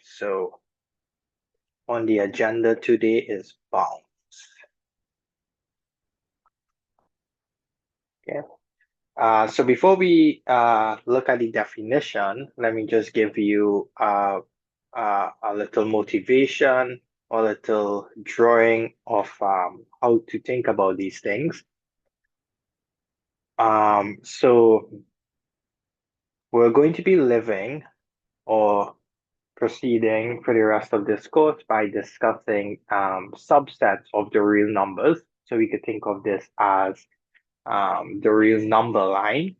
so on the agenda today is bounds. Okay. So before we look at the definition, let me just give you a little motivation, a little drawing of how to think about these things. So we're going to be living or proceeding for the rest of this course by discussing subsets of the real numbers. So we could think of this as the real number line.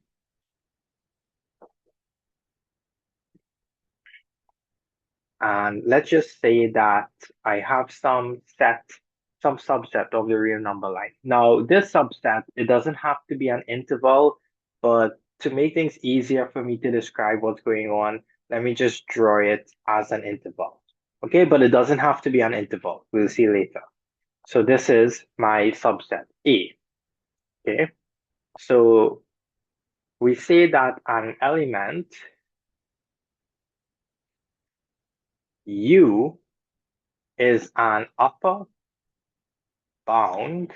And let's just say that I have some subset of the real number line. Now, this subset, it doesn't have to be an interval, but to make things easier for me to describe what's going on, let me just draw it as an interval. Okay, but it doesn't have to be an interval. We'll see later. So this is my subset A. Okay, so we say that an element U is an upper bound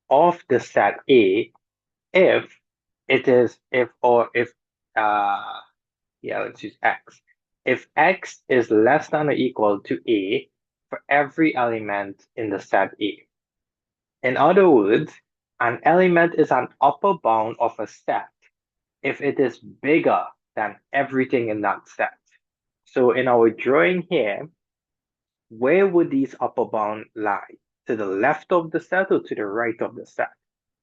of the set A if it is let's use X. If X is less than or equal to A for every element in the set A. In other words, an element is an upper bound of a set if it is bigger than everything in that set. So in our drawing here, where would these upper bound lie? To the left of the set or to the right of the set?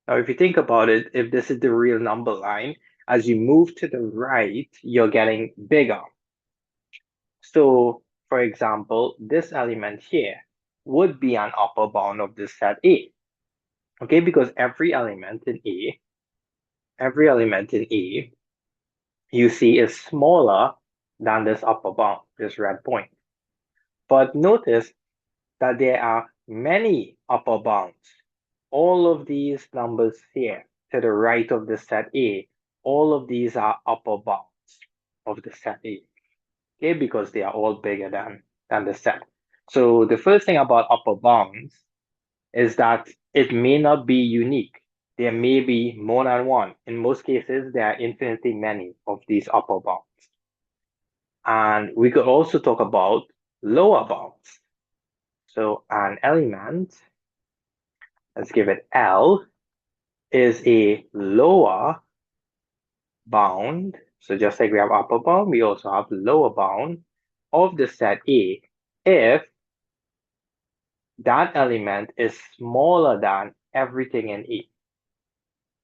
Now, if you think about it, if this is the real number line, as you move to the right, you're getting bigger. So, for example, this element here would be an upper bound of this set A. Okay, because every element in A, you see is smaller than this upper bound, this red point. But notice that there are many upper bounds. All of these numbers here to the right of the set A, all of these are upper bounds of the set A, okay, because they are all bigger than the set. So the first thing about upper bounds is that it may not be unique. There may be more than one. In most cases, there are infinitely many of these upper bounds. And we could also talk about lower bounds. So an element, let's give it L, is a lower bound. So just like we have upper bound, we also have lower bound of the set A if that element is smaller than everything in A.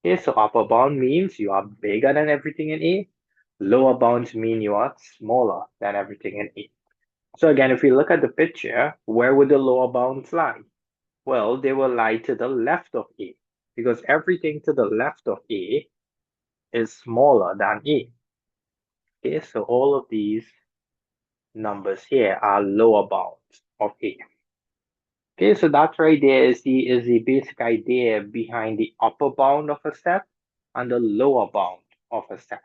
Okay, so upper bound means you are bigger than everything in A. Lower bounds mean you are smaller than everything in A. So again, if we look at the picture, where would the lower bounds lie? Well, they will lie to the left of A because everything to the left of A is smaller than A. Okay, so all of these numbers here are lower bounds of A. Okay, so that right there is the basic idea behind the upper bound of a set and the lower bound of a set.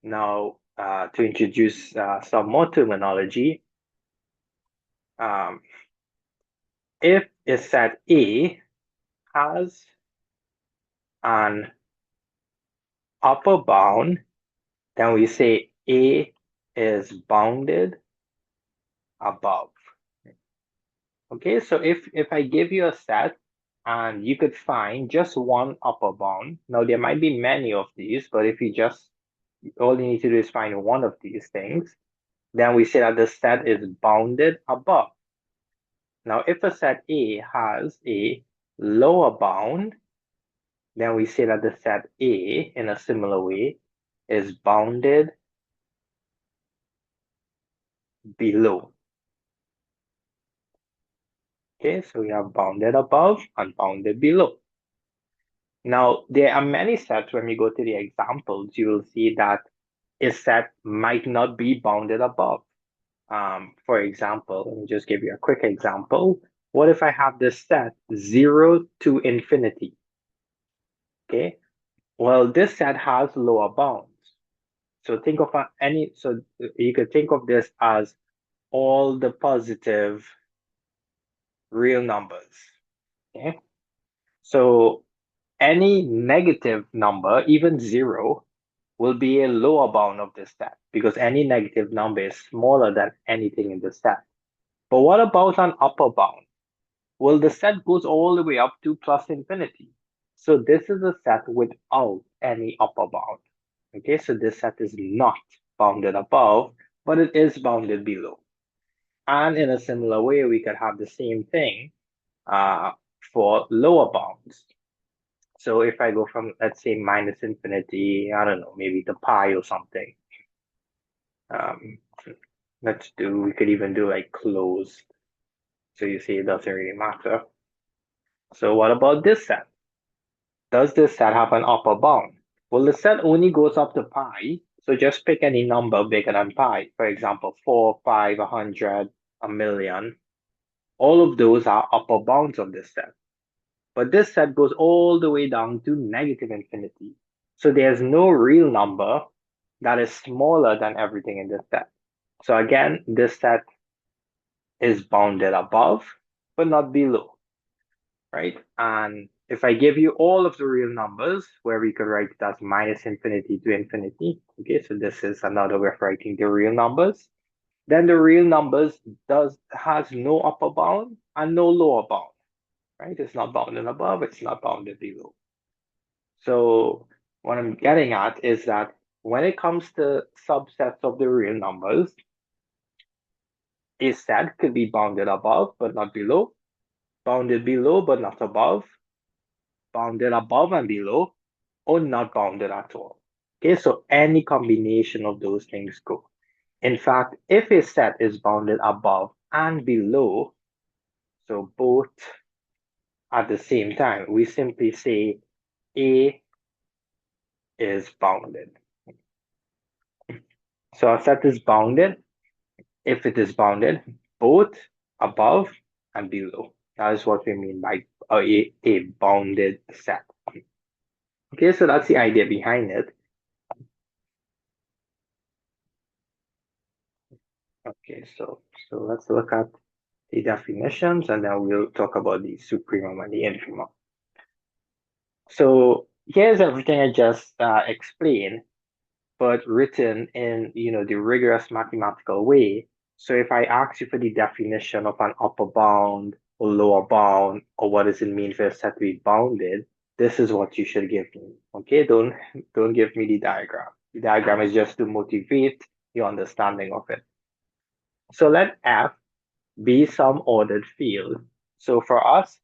Now, to introduce some more terminology, if a set A has an upper bound, then we say A is bounded above. Okay, so if I give you a set and you could find just one upper bound, now there might be many of these, but if you just, all you need to do is find one of these things, then we say that the set is bounded above. Now, if a set A has a lower bound, then we say that the set A, in a similar way, is bounded below. Okay, so we have bounded above and bounded below. Now, there are many sets. When we go to the examples, you will see that a set might not be bounded above. For example, let me just give you a quick example. What if I have this set 0 to infinity? Okay, well, this set has lower bounds. So think of so you could think of this as all the positive real numbers. Okay. So any negative number, even zero, will be a lower bound of the set because any negative number is smaller than anything in the set. But what about an upper bound? Well, the set goes all the way up to plus infinity. So this is a set without any upper bound. Okay, so this set is not bounded above, but it is bounded below. And in a similar way, we could have the same thing uh, for lower bounds. So if I go from, let's say, minus infinity, I don't know, maybe to pi or something. Um, we could even do like closed. So you see, it doesn't really matter. So what about this set? Does this set have an upper bound? Well, the set only goes up to pi, so just pick any number bigger than pi. For example, 4, 5, 100, a million. All of those are upper bounds of this set. But this set goes all the way down to negative infinity. So there's no real number that is smaller than everything in this set. So again, this set is bounded above, but not below, right? And if I give you all of the real numbers, where we could write it as minus infinity to infinity, okay, so this is another way of writing the real numbers, then the real numbers has no upper bound and no lower bound, right? It's not bounded above, it's not bounded below. So what I'm getting at is that when it comes to subsets of the real numbers, a set could be bounded above but not below, bounded below but not above, bounded above and below, or not bounded at all. Okay, so any combination of those things go. In fact, if a set is bounded above and below, so both at the same time, we simply say A is bounded. So a set is bounded if it is bounded both above and below. That is what we mean by a bounded set. Okay, so that's the idea behind it. Okay, so let's look at the definitions and then we'll talk about the supremum and the infimum. So here's everything I just explained, but written in the rigorous mathematical way. So if I ask you for the definition of an upper bound or lower bound, or what does it mean for a set to be bounded, this is what you should give me. Okay, don't give me the diagram. The diagram is just to motivate your understanding of it. So let F be some ordered field. So for us,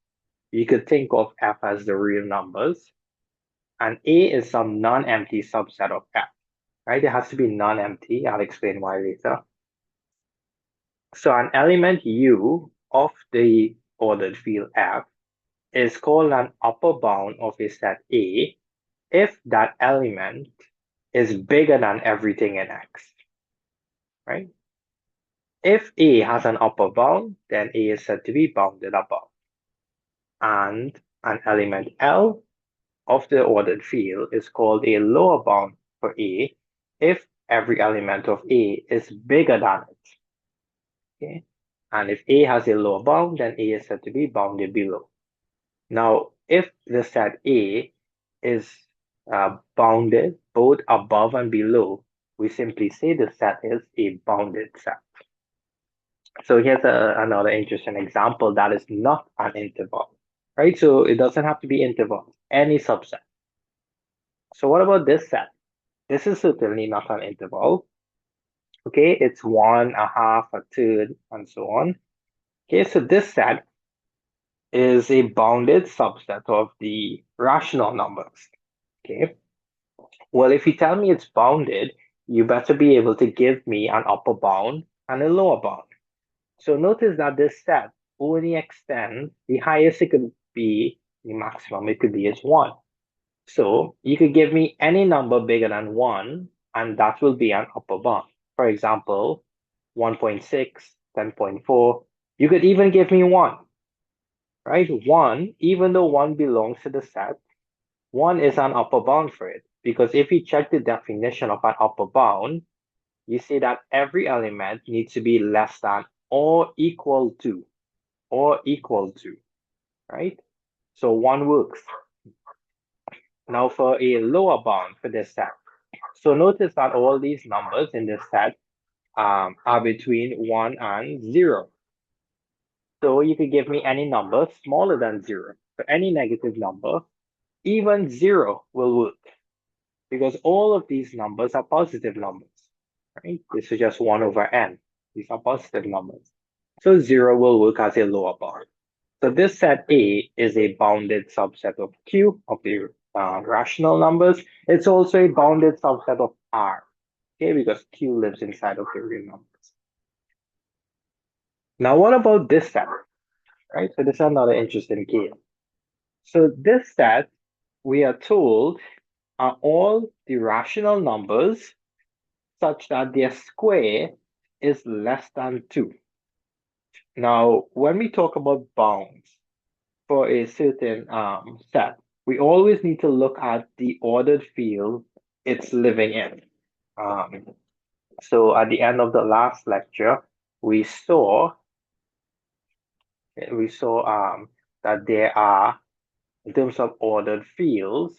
you could think of F as the real numbers, and A is some non-empty subset of F, right? It has to be non-empty. I'll explain why later. So an element U of the ordered field F is called an upper bound of a set A if that element is bigger than everything in X, right? If A has an upper bound, then A is said to be bounded above. And an element L of the ordered field is called a lower bound for A if every element of A is bigger than it. Okay? And if A has a lower bound, then A is said to be bounded below. Now, if the set A is bounded both above and below, we simply say the set is a bounded set. So here's another interesting example that is not an interval, right? So it doesn't have to be interval, any subset. So what about this set? This is certainly not an interval. Okay, it's one, a half, a third, and so on. Okay, so this set is a bounded subset of the rational numbers. Okay, well, if you tell me it's bounded, you better be able to give me an upper bound and a lower bound. So notice that this set only extends, the highest it could be, the maximum it could be is 1. So you could give me any number bigger than 1, and that will be an upper bound. For example, 1.6, 10.4. You could even give me 1, right? 1, even though 1 belongs to the set, 1 is an upper bound for it. Because if you check the definition of an upper bound, you see that every element needs to be less than or equal to, right? So one works. Now for a lower bound for this set. So notice that all these numbers in this set are between 1 and 0. So you could give me any number smaller than 0. So any negative number, even 0 will work because all of these numbers are positive numbers, right? This is just 1 over n. These are positive numbers. So 0 will work as a lower bound. So this set A is a bounded subset of Q of the rational numbers. It's also a bounded subset of R, okay, because Q lives inside of the real numbers. Now, what about this set, right? So this is another interesting case. So this set, we are told, are all the rational numbers such that their square is less than 2. Now, when we talk about bounds for a certain set, we always need to look at the ordered field it's living in. Um, so at the end of the last lecture, we saw that there are, in terms of ordered fields,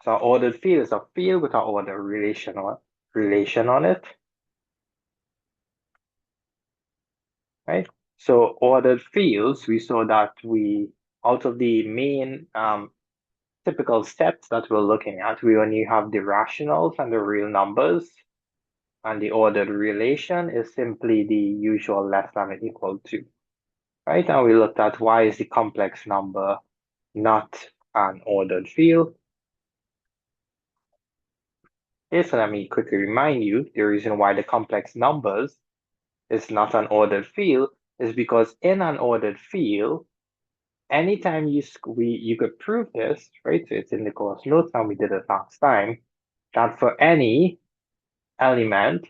so ordered field is a field with an ordered relation on it, right? So ordered fields, we saw that out of the main typical steps that we're looking at, we only have the rationals and the real numbers, and the ordered relation is simply the usual less than or equal to, right? And we looked at why is the complex number not an ordered field. Okay, so let me quickly remind you, the reason why the complex numbers is not an ordered field is because in an ordered field, anytime you could prove this, right? So it's in the course notes and we did it last time, that for any element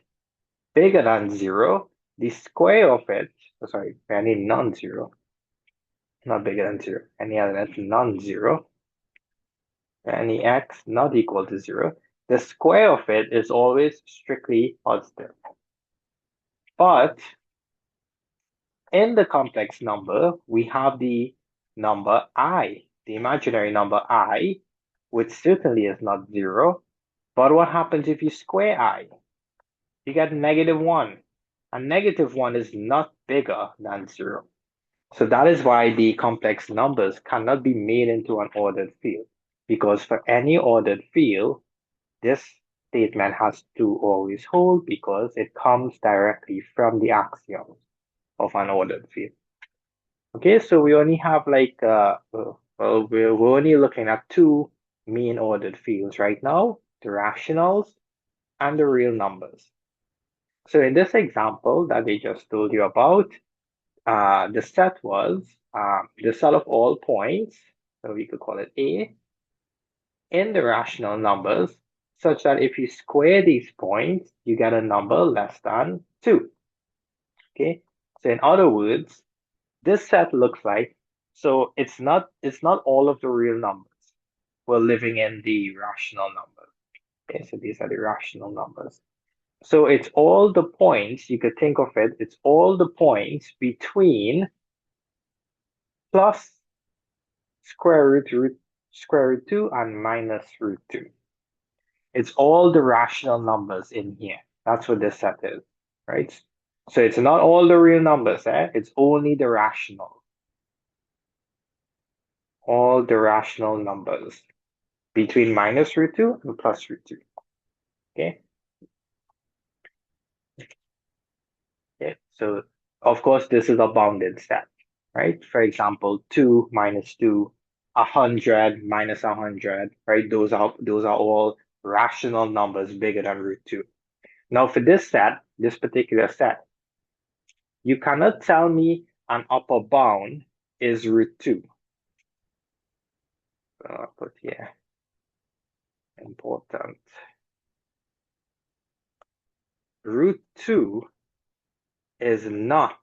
bigger than 0, the square of it, sorry, for any non-zero, not bigger than 0, any element non-zero, any x not equal to 0, the square of it is always strictly positive. But in the complex number, we have the number I, the imaginary number I, which certainly is not 0. But what happens if you square I? You get -1. And -1 is not bigger than 0. So that is why the complex numbers cannot be made into an ordered field. Because for any ordered field, this statement has to always hold because it comes directly from the axioms of an ordered field. Okay, so we only have well, we're only looking at two main ordered fields right now, the rationals and the real numbers. So in this example that I just told you about, the set was the set of all points, so we could call it A, in the rational numbers, such that if you square these points, you get a number less than 2. Okay, so in other words, this set looks like, so it's not all of the real numbers. We're living in the rational numbers. Okay, so these are the rational numbers. So it's all the points, you could think of it, it's all the points between plus square root 2 and minus root 2. It's all the rational numbers in here. That's what this set is, right? So it's not all the real numbers, it's only the rational. All the rational numbers between minus root 2 and plus root 2. Okay? Okay, so of course this is a bounded set, right? For example, 2 minus 2, 100 minus 100, right? Those are all rational numbers bigger than root 2. Now for this set, this particular set, you cannot tell me an upper bound is root 2. So I'll put here, important. Root 2 is not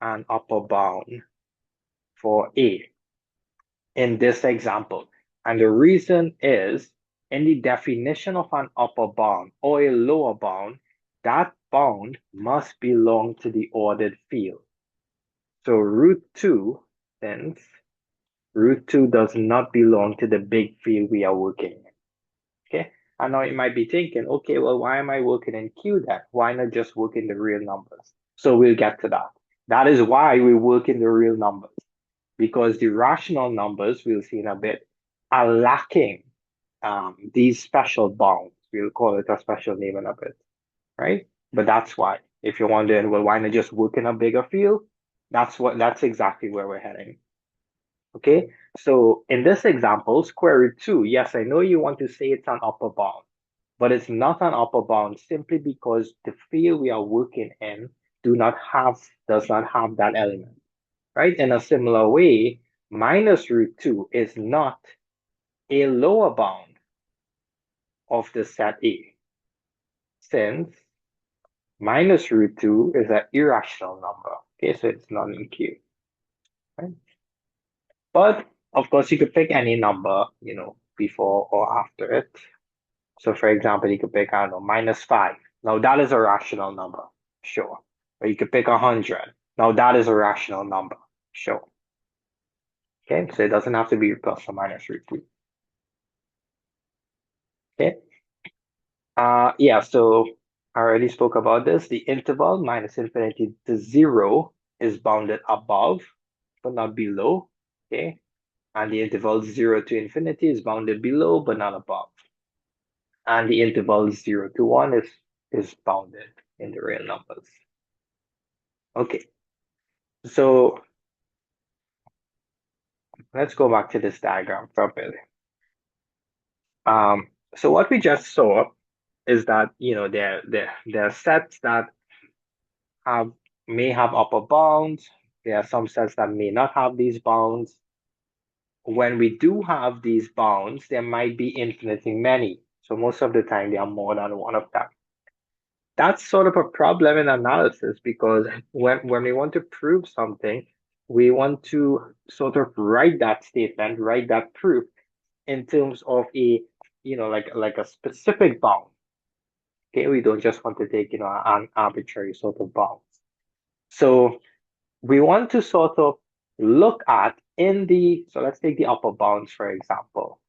an upper bound for A in this example. And the reason is in the definition of an upper bound or a lower bound, that bound must belong to the ordered field. So root 2, since root 2 does not belong to the big field we are working in. Okay. I know you might be thinking, okay, well, why am I working in Q then? Why not just work in the real numbers? So we'll get to that. That is why we work in the real numbers, because the rational numbers, we'll see in a bit, are lacking these special bounds. We'll call it a special name in a bit, right? But that's why. If you're wondering, well, why not just work in a bigger field? That's exactly where we're heading. Okay, so in this example, square root 2, yes, I know you want to say it's an upper bound, but it's not an upper bound simply because the field we are working in does not have that element, right? In a similar way, minus root 2 is not a lower bound of the set A, since minus root 2 is an irrational number. Okay, so it's not in Q, right? But of course, you could pick any number, before or after it. So for example, you could pick, I don't know, -5. Now that is a rational number, sure. Or you could pick 100. Now that is a rational number, sure. Okay, so it doesn't have to be plus or minus root 2. Okay. Yeah, so I already spoke about this. The interval minus infinity to 0 is bounded above, but not below. Okay. And the interval 0 to infinity is bounded below, but not above. And the interval 0 to 1 is bounded in the real numbers. Okay, so let's go back to this diagram for a bit. So what we just saw is that there are sets that have may have upper bounds. There are some sets that may not have these bounds. When we do have these bounds, there might be infinitely many. So most of the time, there are more than one of them. That's sort of a problem in analysis because when we want to prove something, we want to sort of write that statement, write that proof in terms of like a specific bound. Okay, we don't just want to take, an arbitrary sort of bound. So we want to sort of look at so let's take the upper bounds, for example.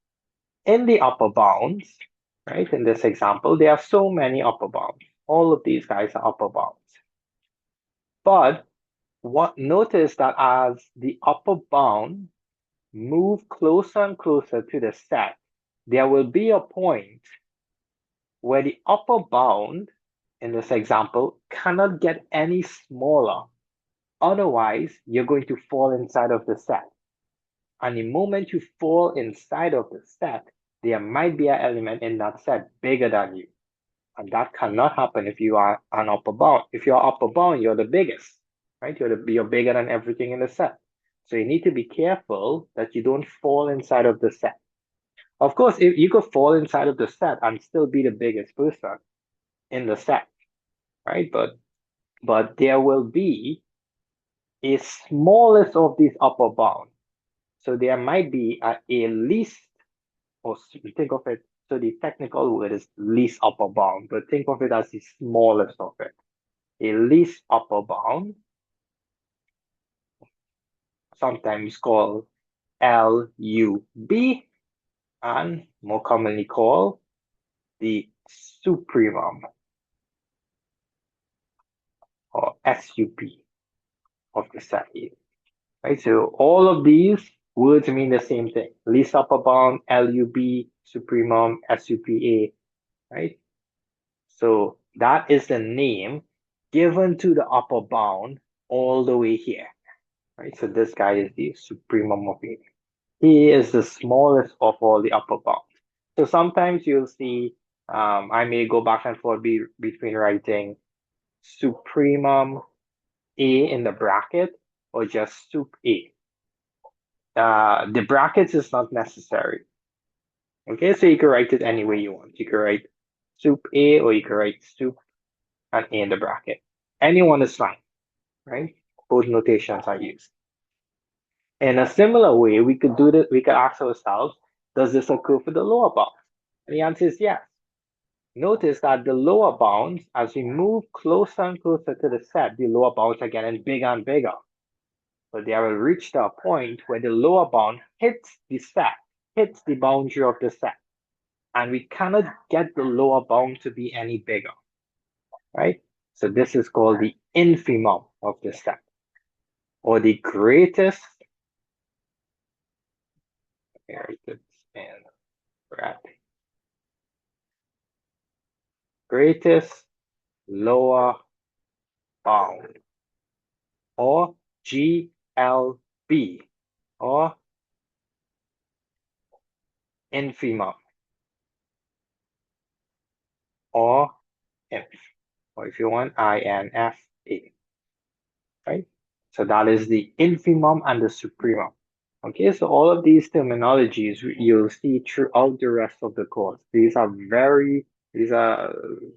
In the upper bounds, right, in this example, there are so many upper bounds. All of these guys are upper bounds. But notice that as the upper bound move closer and closer to the set, there will be a point where the upper bound in this example cannot get any smaller. Otherwise, you're going to fall inside of the set. And the moment you fall inside of the set, there might be an element in that set bigger than you. And that cannot happen if you are an upper bound. If you're upper bound, you're the biggest, right? You're bigger than everything in the set. So you need to be careful that you don't fall inside of the set. Of course, if you could fall inside of the set and still be the biggest person in the set, right? But there will be a smallest of these upper bounds. So there might be a least, or think of it, so the technical word is least upper bound, but think of it as the smallest of it. A least upper bound, sometimes called LUB, and more commonly called the supremum or SUP of the set A. Right? So all of these words mean the same thing. Least upper bound, LUB, supremum, SUPA, right? So that is the name given to the upper bound all the way here, right? So this guy is the supremum of A. He is the smallest of all the upper bounds. So sometimes you'll see, I may go back and forth between writing supremum A in the bracket or just sup A. The brackets is not necessary. Okay, so you can write it any way you want. You can write sup A or you can write sup and A in the bracket. Anyone is fine, right? Both notations are used. In a similar way, we could do that. We could ask ourselves, Does this occur for the lower bound? And the answer is yes. Notice that the lower bounds, as we move closer and closer to the set, the lower bounds are getting bigger and bigger. But they will reach to a point where the lower bound hits the set, hits the boundary of the set. And we cannot get the lower bound to be any bigger, right? So this is called the infimum of the set, or the greatest, greatest lower bound, or GLB, or infimum, or inf, or if you want, INFA, right? So that is the infimum and the supremum. Okay, so all of these terminologies you'll see throughout the rest of the course. These are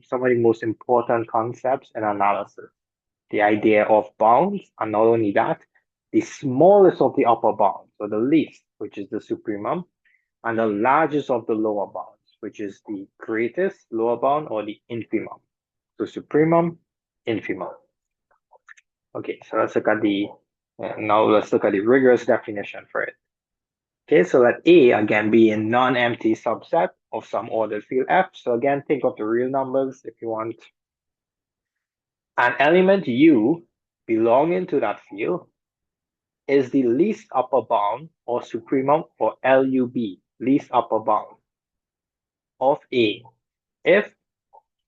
some of the most important concepts in analysis. The idea of bounds, and not only that, the smallest of the upper bounds, or the least, which is the supremum, and the largest of the lower bounds, which is the greatest lower bound, or the infimum. So supremum, infimum. Okay, so now let's look at the rigorous definition for it. Okay, so let A again be a non-empty subset of some ordered field F. So again, think of the real numbers if you want. An element U belonging to that field is the least upper bound, or supremum, or LUB, least upper bound of A. If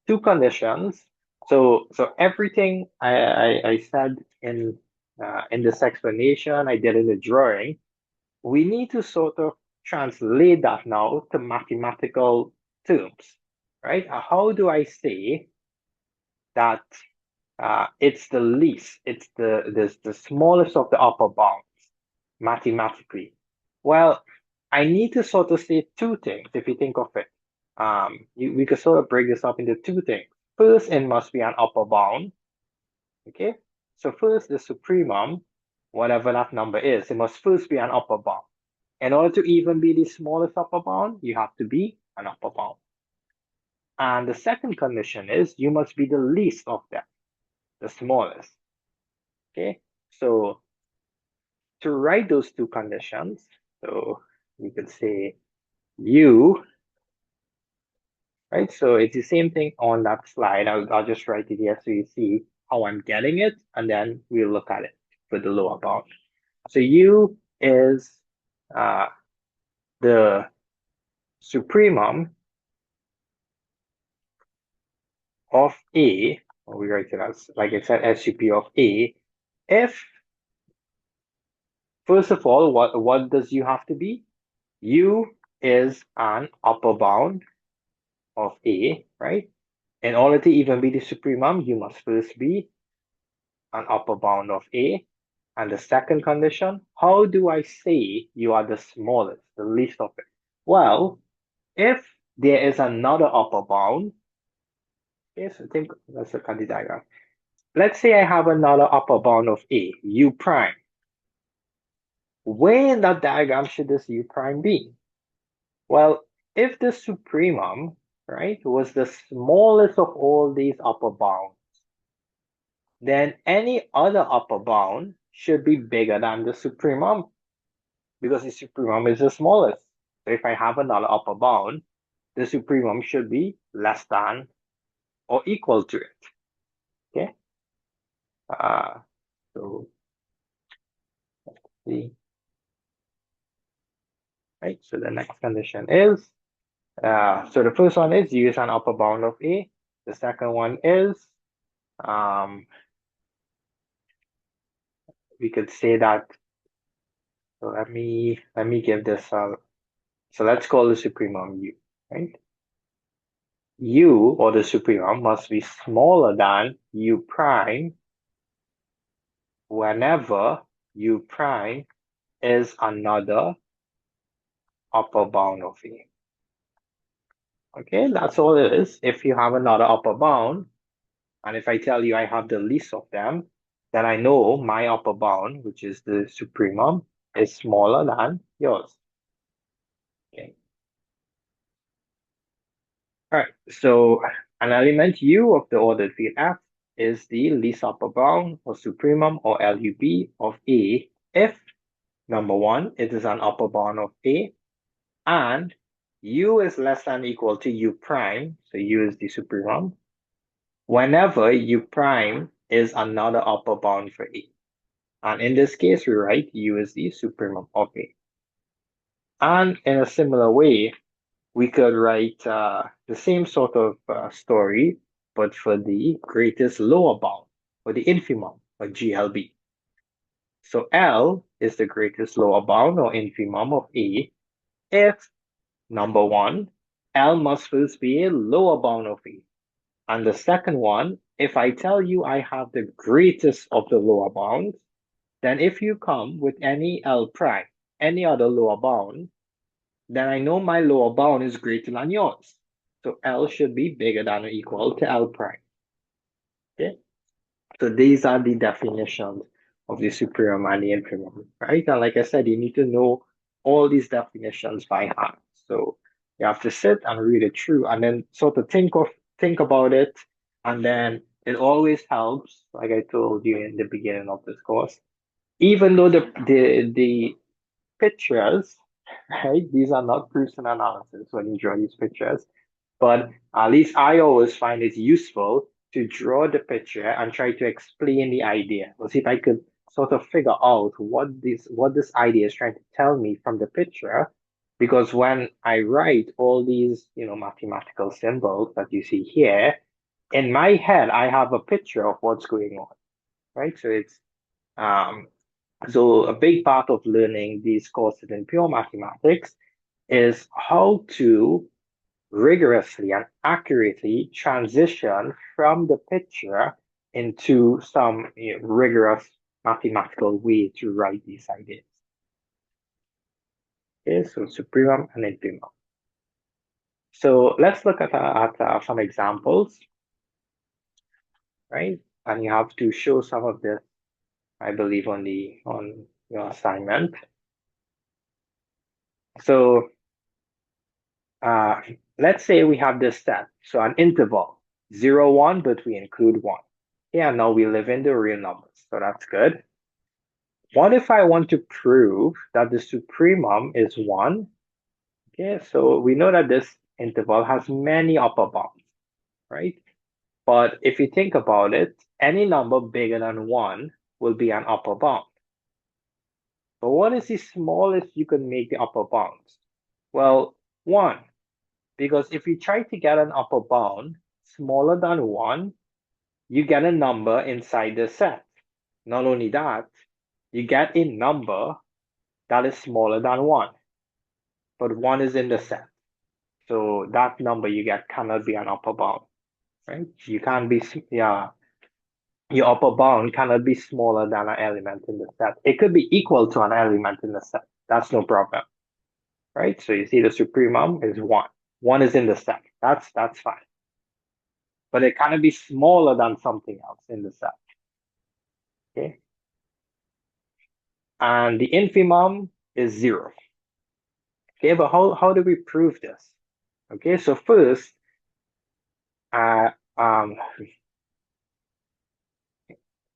two conditions, so everything I said in this explanation, I did in the drawing, we need to sort of translate that now to mathematical terms, right? How do I say that it's the least, it's the smallest of the upper bounds mathematically? Well, I need to sort of say two things if you think of it. We could sort of break this up into two things. First, it must be an upper bound, okay? So first, the supremum, whatever that number is, it must first be an upper bound. In order to even be the smallest upper bound, you have to be an upper bound. And the second condition is you must be the least of them, the smallest. Okay, so to write those two conditions, so we could say U, right? So it's the same thing on that slide. I'll just write it here so you see how I'm getting it, and then we'll look at it for the lower bound. So U is the supremum of A, or we write it as, like I said, SUP of A, if, first of all, what does U have to be? U is an upper bound of A, right? In order to even be the supremum, you must first be an upper bound of A. And the second condition, how do I say you are the smallest, the least of it? Well, if there is another upper bound, okay, so let's look at the diagram. Let's say I have another upper bound of A, U prime. Where in that diagram should this U prime be? Well, if the supremum, right, was the smallest of all these upper bounds, then any other upper bound should be bigger than the supremum, because the supremum is the smallest. So if I have another upper bound, the supremum should be less than or equal to it. Okay? Uh, so let's see. Right, so the next condition is, so the first one is use an upper bound of A. The second one is, we could say that, so let me give this, so let's call the supremum U, right? U, or the supremum, must be smaller than U prime whenever U prime is another upper bound of A. Okay, that's all it is. If you have another upper bound, and if I tell you I have the least of them, then I know my upper bound, which is the supremum, is smaller than yours. Okay. All right, so an element U of the ordered field F is the least upper bound or supremum or LUB of A if number one, it is an upper bound of A and U is less than or equal to U prime, so U is the supremum, whenever U prime is another upper bound for A. And in this case, we write U is the supremum of A. And in a similar way, we could write the same sort of story, but for the greatest lower bound, or the infimum, or GLB. So L is the greatest lower bound or infimum of A if, number one, L must first be a lower bound of A. And the second one, if I tell you I have the greatest of the lower bounds, then if you come with any L prime, any other lower bound, then I know my lower bound is greater than yours. So L should be bigger than or equal to L prime. Okay? So these are the definitions of the supremum and the infimum, right? And like I said, you need to know all these definitions by heart. So you have to sit and read it through and then sort of think about it. And then it always helps, like I told you in the beginning of this course, even though the pictures, right? These are not proofs and analysis when you draw these pictures, but at least I always find it useful to draw the picture and try to explain the idea. Let's see if I could sort of figure out what this idea is trying to tell me from the picture. Because when I write all these, mathematical symbols that you see here, in my head, I have a picture of what's going on, right? Um, so a big part of learning these courses in pure mathematics is how to rigorously and accurately transition from the picture into some rigorous mathematical way to write these ideas. Okay, so supremum and infimum. So let's look at some examples, right? And you have to show some of this, I believe, on your assignment. So uh, let's say we have this set, so an interval, 0, 1, but we include 1. Yeah, now we live in the real numbers, so that's good. What if I want to prove that the supremum is 1? Okay, so we know that this interval has many upper bounds, right? But if you think about it, any number bigger than 1 will be an upper bound. But what is the smallest you can make the upper bounds? Well, 1. Because if you try to get an upper bound smaller than 1, you get a number inside the set. Not only that, you get a number that is smaller than 1, but 1 is in the set. So that number you get cannot be an upper bound, right? You can't be, yeah, your upper bound cannot be smaller than an element in the set. It could be equal to an element in the set. That's no problem, right? So you see the supremum is 1. 1 is in the set. That's fine. But it cannot be smaller than something else in the set, okay? And the infimum is 0. Okay, but how do we prove this? Okay, so first, uh, um,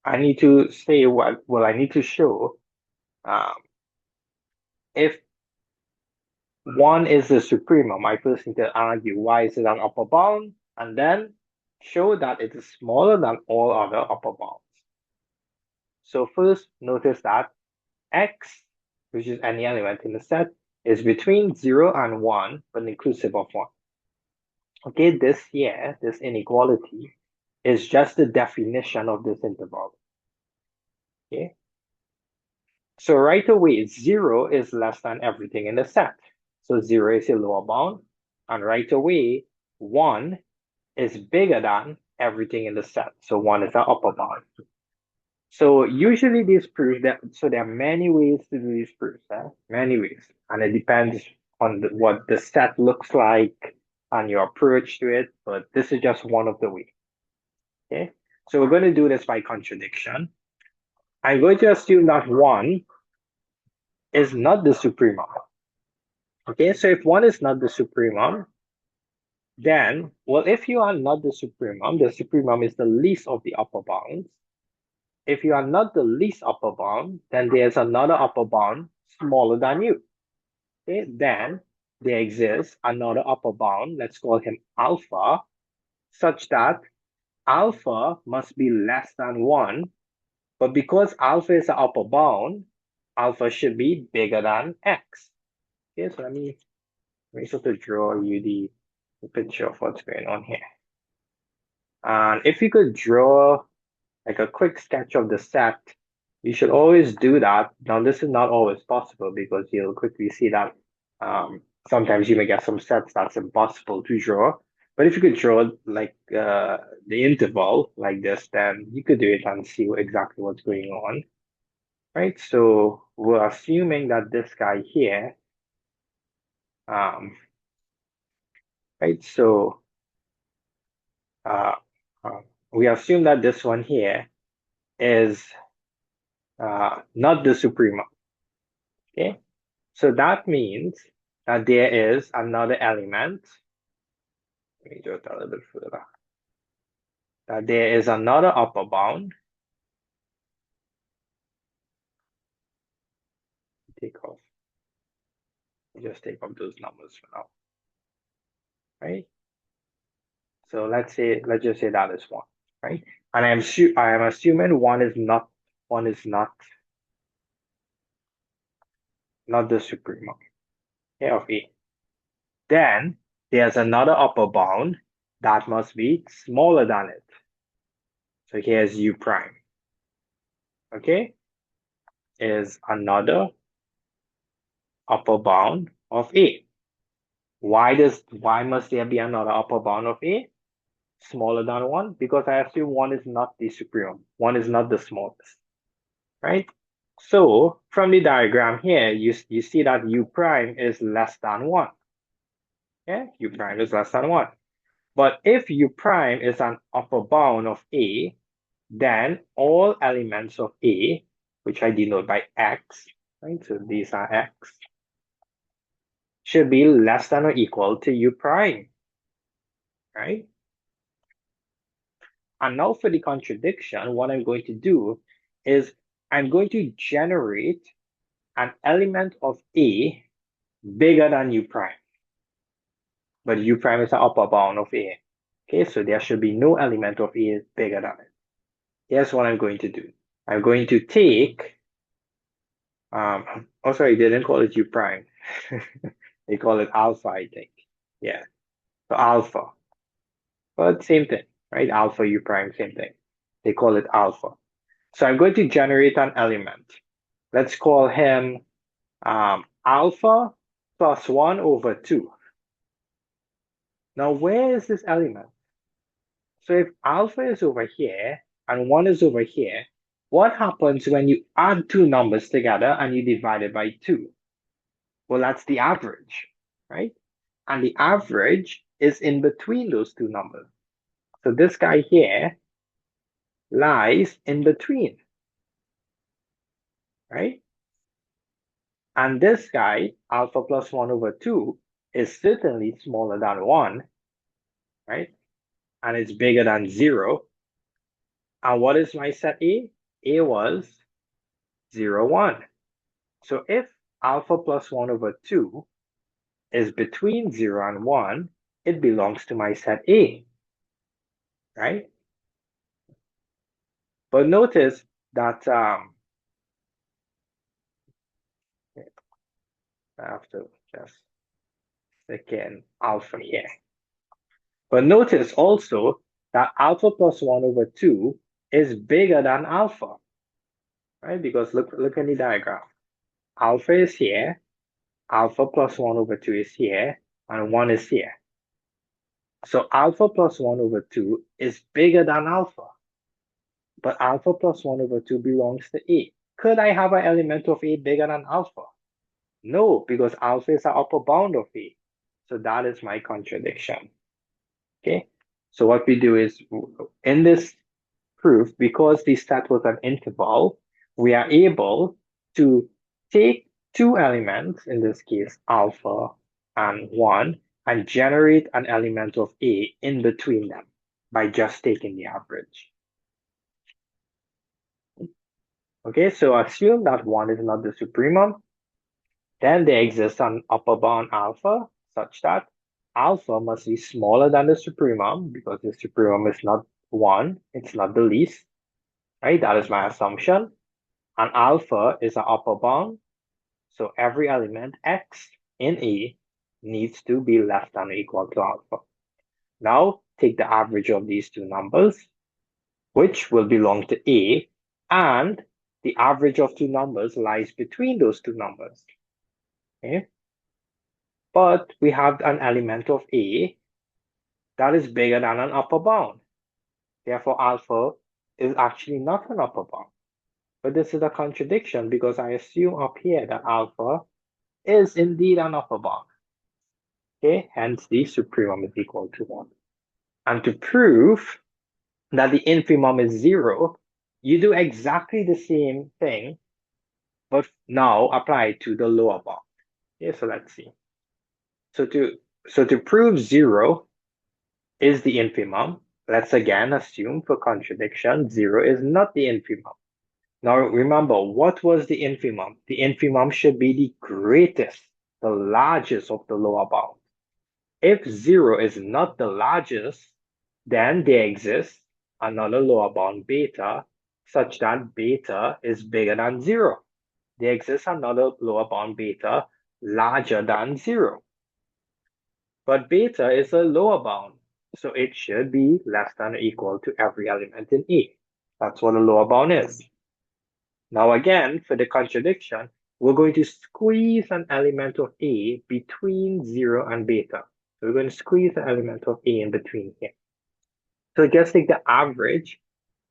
I need to say I need to show um, if 1 is the supremum, I first need to argue why is it an upper bound, and then show that it is smaller than all other upper bounds. So first, notice that x, which is any element in the set, is between 0 and 1, but inclusive of 1. Okay, this inequality, is just the definition of this interval. Okay, so right away, 0 is less than everything in the set. So 0 is a lower bound, and right away, 1 is bigger than everything in the set. So 1 is an upper bound. So usually these proofs, so there are many ways to do these proofs, many ways. And it depends on what the set looks like and your approach to it, but this is just one of the ways. Okay, so we're going to do this by contradiction. I'm going to assume that 1 is not the supremum. Okay, so if 1 is not the supremum, then, well, if you are not the supremum is the least of the upper bounds. If you are not the least upper bound, then there's another upper bound smaller than you. Okay, then there exists another upper bound, let's call him alpha, such that alpha must be less than 1, but because alpha is an upper bound, alpha should be bigger than x. Okay, so let me sort of draw you the picture of what's going on here. And if you could draw like a quick sketch of the set, you should always do that. Now, this is not always possible because you'll quickly see that sometimes you may get some sets that's impossible to draw. But if you could draw like the interval like this, then you could do it and see exactly what's going on, right? So we're assuming that this guy here, um, right? So uh, uh, we assume that this one here is not the supremum. Okay, so that means that there is another element. Let me do it a little bit further. That there is another upper bound. Take off. Just take off those numbers for now, right? So let's just say that is one, right? And I am assuming one is not the supremum, okay, of A. Then there's another upper bound that must be smaller than it. So here's U prime, okay, is another upper bound of A. Why must there be another upper bound of A smaller than 1? Because I assume 1 is not the supremum. 1 is not the smallest, right? So from the diagram here, you see that U prime is less than 1. Yeah, U prime is less than 1. But if U prime is an upper bound of A, then all elements of A, which I denote by X, right? So these are X, should be less than or equal to U prime, right? And now for the contradiction, what I'm going to do is I'm going to generate an element of A bigger than U prime. But U prime is the upper bound of A. Okay, so there should be no element of A bigger than it. Here's what I'm going to do. I'm going to take, oh sorry, they didn't call it U prime. They call it alpha, I think. Yeah, so alpha. But same thing, right? Alpha, U prime, same thing. They call it alpha. So I'm going to generate an element. Let's call him alpha plus 1 over 2. Now, where is this element? So if alpha is over here and 1 is over here, what happens when you add two numbers together and you divide it by 2? Well, that's the average, right? And the average is in between those two numbers. So this guy here lies in between, right? And this guy, alpha plus 1 over 2, is certainly smaller than 1, right? And it's bigger than 0. And what is my set A? A was 0, 1. So if alpha plus 1 over 2 is between 0 and 1, it belongs to my set A, right? But notice that I have to just stick in alpha here. But notice also that alpha plus 1 over 2 is bigger than alpha, right? Because look at the diagram. Alpha is here, alpha plus 1 over 2 is here, and 1 is here. So alpha plus 1 over 2 is bigger than alpha, but alpha plus 1 over 2 belongs to A. Could I have an element of A bigger than alpha? No, because alpha is the upper bound of A. So that is my contradiction. Okay, so what we do is in this proof, because the set was an interval, we are able to take two elements, in this case alpha and 1, and generate an element of A in between them by just taking the average. Okay, so assume that 1 is not the supremum. Then there exists an upper bound alpha such that alpha must be smaller than the supremum because the supremum is not 1, it's not the least, right? That is my assumption. And alpha is an upper bound, so every element x in A needs to be less than or equal to alpha. Now take the average of these two numbers, which will belong to A, and the average of two numbers lies between those two numbers. Okay? But we have an element of A that is bigger than an upper bound. Therefore, alpha is actually not an upper bound. But this is a contradiction because I assume up here that alpha is indeed an upper bound. Okay, hence the supremum is equal to 1. And to prove that the infimum is 0, you do exactly the same thing, but now apply it to the lower bound. Okay, so let's see. So to prove 0 is the infimum, let's again assume for contradiction 0 is not the infimum. Now remember, what was the infimum? The infimum should be the greatest, the largest of the lower bounds. If 0 is not the largest, then there exists another lower bound beta such that beta is bigger than 0. There exists another lower bound beta larger than 0. But beta is a lower bound, so it should be less than or equal to every element in A. That's what a lower bound is. Now again, for the contradiction, we're going to squeeze an element of A between 0 and beta. So we're going to squeeze an element of A in between here. So just take the average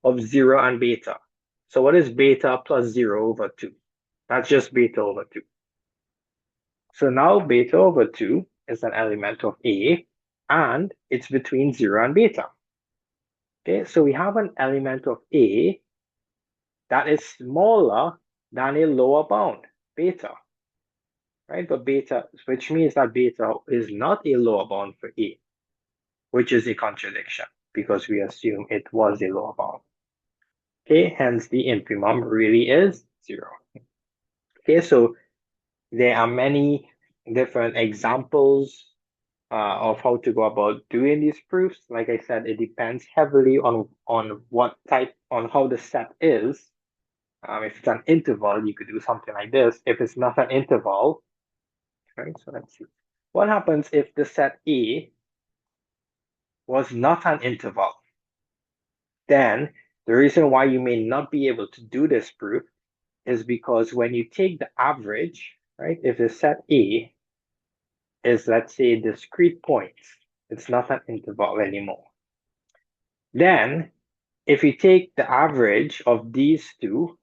of 0 and beta. So what is beta plus 0 over 2? That's just beta over 2. So now beta over 2 is an element of A, and it's between 0 and beta. Okay, so we have an element of A that is smaller than a lower bound, beta, right? But beta, which means that beta is not a lower bound for A, which is a contradiction because we assume it was a lower bound. Okay, hence the infimum really is 0. Okay, so there are many different examples of how to go about doing these proofs. Like I said, it depends heavily on what type, on how the set is. If it's an interval, you could do something like this. If it's not an interval, right? So let's see. What happens if the set A was not an interval? Then the reason why you may not be able to do this proof is because when you take the average, right? If the set A is, let's say, discrete points, it's not an interval anymore. Then, if you take the average of these two,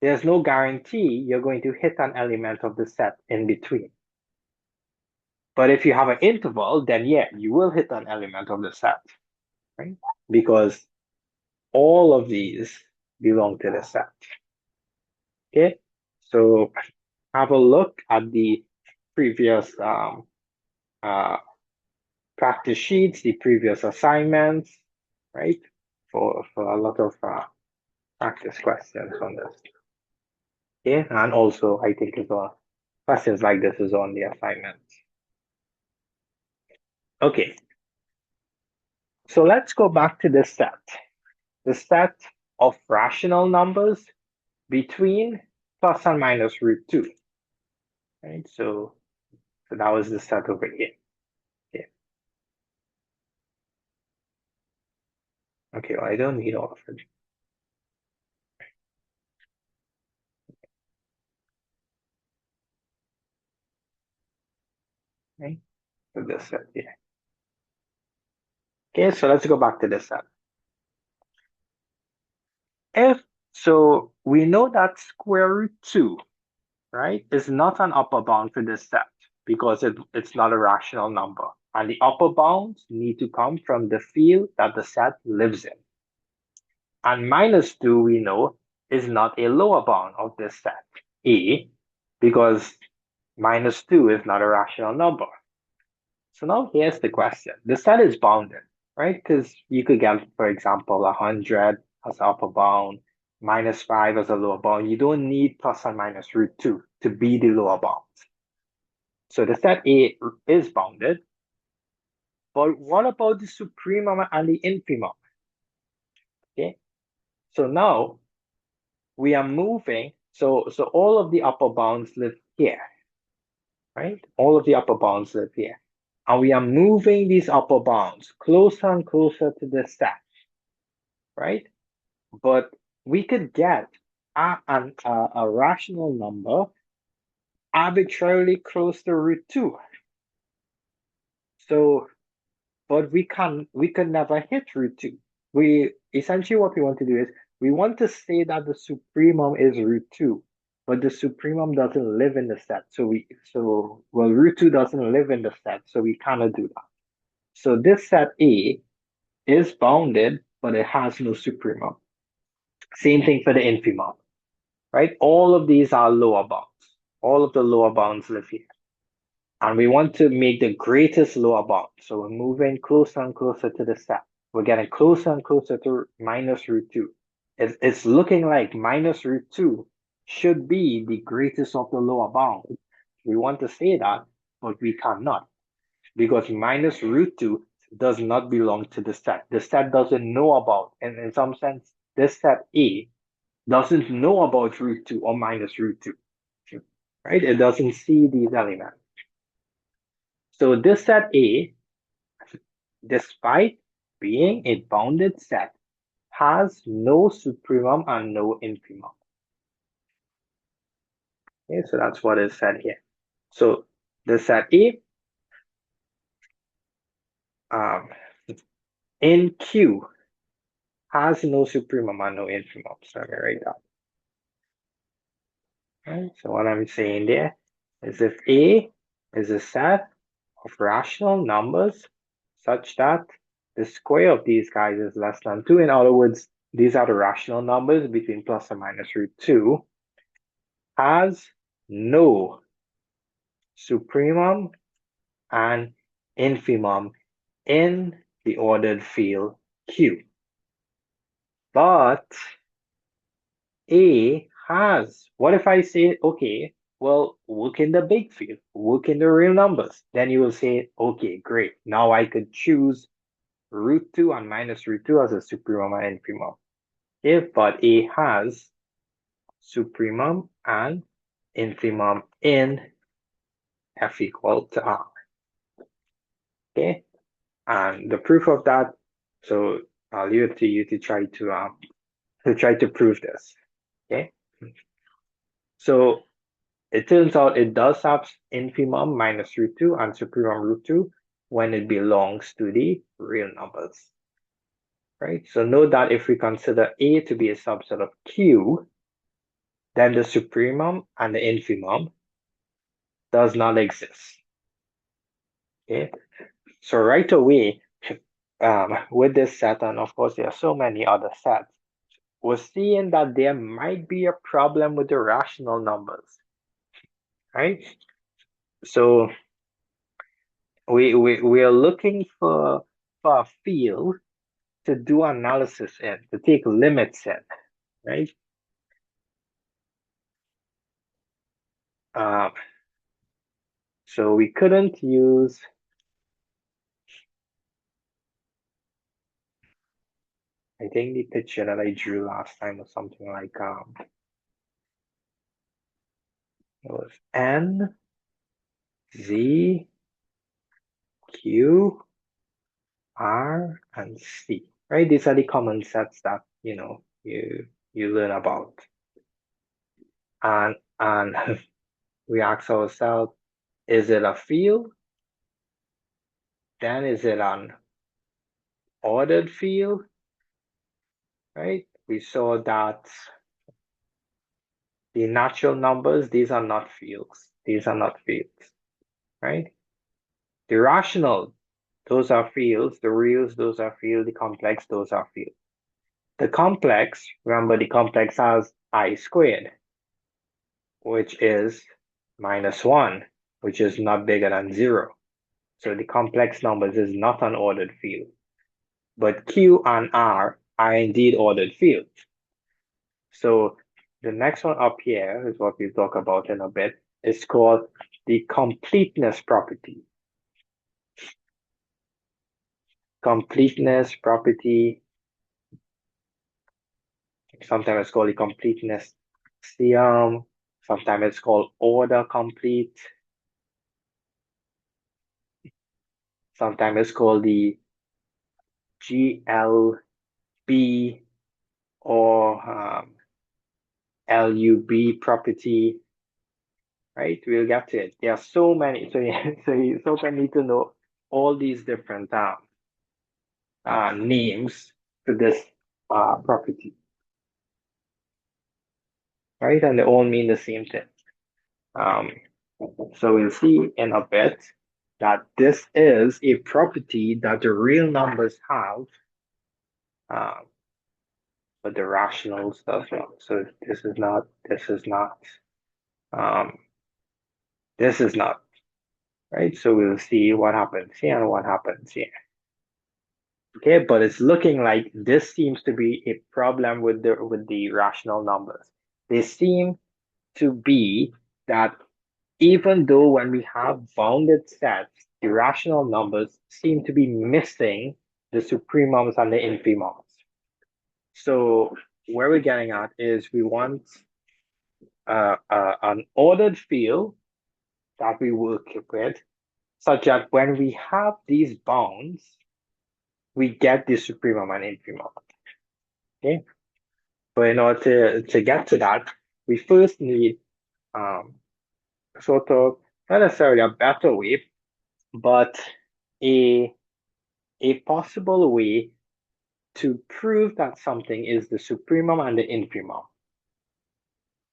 there's no guarantee you're going to hit an element of the set in between. But if you have an interval, then yeah, you will hit an element of the set, right? Because all of these belong to the set. Okay, so have a look at the previous practice sheets, the previous assignments, right? For a lot of practice questions on this. Okay, and also I think it's questions like this is on the assignments. Okay, so let's go back to this set. The set of rational numbers between plus and minus root 2. Right, so that was the set over here. Okay, okay, well, I don't need all of it. Right, so this set here. Okay, so let's go back to this set. If so, we know that square root 2, right, is not an upper bound for this set because it's not a rational number. And the upper bounds need to come from the field that the set lives in. And minus 2, we know, is not a lower bound of this set, A, because minus 2 is not a rational number. So now here's the question. The set is bounded, right? Because you could get, for example, 100 as upper bound, -5 as a lower bound. You don't need plus and minus root 2 to be the lower bound. So the set A is bounded. But what about the supremum and the infimum? Okay. So now we are moving. So all of the upper bounds live here, right? All of the upper bounds live here. And we are moving these upper bounds closer and closer to the set, right? But we could get a rational number arbitrarily close to root 2. So, but we can never hit root 2. We essentially what we want to do is we want to say that the supremum is root 2, but the supremum doesn't live in the set. Well, root 2 doesn't live in the set, so we cannot do that. So this set A is bounded, but it has no supremum. Same thing for the infimum, right? All of these are lower bounds. All of the lower bounds live here. And we want to make the greatest lower bound. So we're moving closer and closer to the set. We're getting closer and closer to minus root 2. It's looking like minus root 2 should be the greatest of the lower bound. We want to say that, but we cannot because minus root 2 does not belong to the set. The set doesn't know about, and in some sense, this set A doesn't know about root 2 or minus root 2, right? It doesn't see these elements. So this set A, despite being a bounded set, has no supremum and no infimum. Okay, so that's what is said here. So the set A in Q has no supremum and no infimum. So let me write that. Right, so what I'm saying there is if A is a set of rational numbers such that the square of these guys is less than 2. In other words, these are the rational numbers between plus and minus root 2, has no supremum and infimum in the ordered field Q. But A has, what if I say, okay, well, look in the big field, look in the real numbers. Then you will say, okay, great. Now I could choose root 2 and minus root 2 as a supremum and infimum. If but A has supremum and infimum in F equal to R. Okay, and the proof of that, so I'll leave it to you to try to prove this. Okay, so it turns out it does have infimum minus root 2 and supremum root 2 when it belongs to the real numbers. Right? So note that if we consider A to be a subset of Q, then the supremum and the infimum does not exist. Okay, so right away, with this set, and of course there are so many other sets, we're seeing that there might be a problem with the rational numbers, right? So we are looking for a field to do analysis in, to take limits in, right? Um, so we couldn't use, I think the picture that I drew last time was something like it was N, Z, Q, R, and C, right? These are the common sets that you learn about. And we ask ourselves, is it a field? Then is it an ordered field? Right? We saw that the natural numbers, these are not fields. These are not fields, right? The rational, those are fields. The reals, those are fields. The complex, those are fields. The complex, remember the complex has I squared, which is -1, which is not bigger than 0. So the complex numbers is not an ordered field, but Q and R are indeed ordered fields. So the next one up here is what we'll talk about in a bit. It's called the completeness property. Completeness property, sometimes it's called the completeness axiom, sometimes it's called order complete, sometimes it's called the GLB or LUB property, right? We'll get to it. There are so many, so you sort of need to know all these different names to this property, right? And they all mean the same thing. Um, so we'll see in a bit that this is a property that the real numbers have, uh, but the rationals does not. So um, this is not, right? So we'll see what happens here and what happens here. Okay, but it's looking like this seems to be a problem with the rational numbers. They seem to be that even though when we have bounded sets, the rational numbers seem to be missing the supremums and the infimums. So where we're getting at is we want an ordered field that we work with, such that when we have these bounds, we get the supremum and infimum. Okay, but in order to get to that, we first need um, sort of not necessarily a better way, but a a possible way to prove that something is the supremum and the infimum.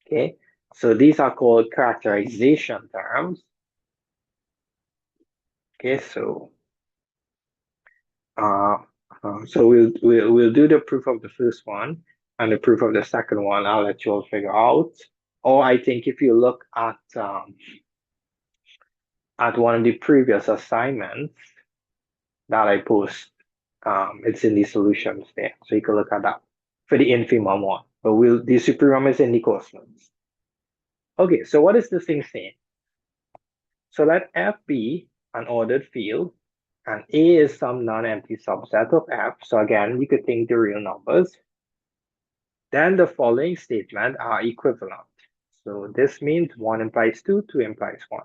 Okay, so these are called characterization terms. Okay, uh, so we'll do the proof of the first one and the proof of the second one. I'll let you all figure out. Or I think if you look at one of the previous assignments that I post, it's in the solutions there, so you can look at that for the infimum one. But the supremum is in the course notes. Okay, so what is this thing saying? So let F be an ordered field, and A is some non-empty subset of F. So again, we could think the real numbers. Then the following statement are equivalent. So this means 1 implies 2, 2 implies 1.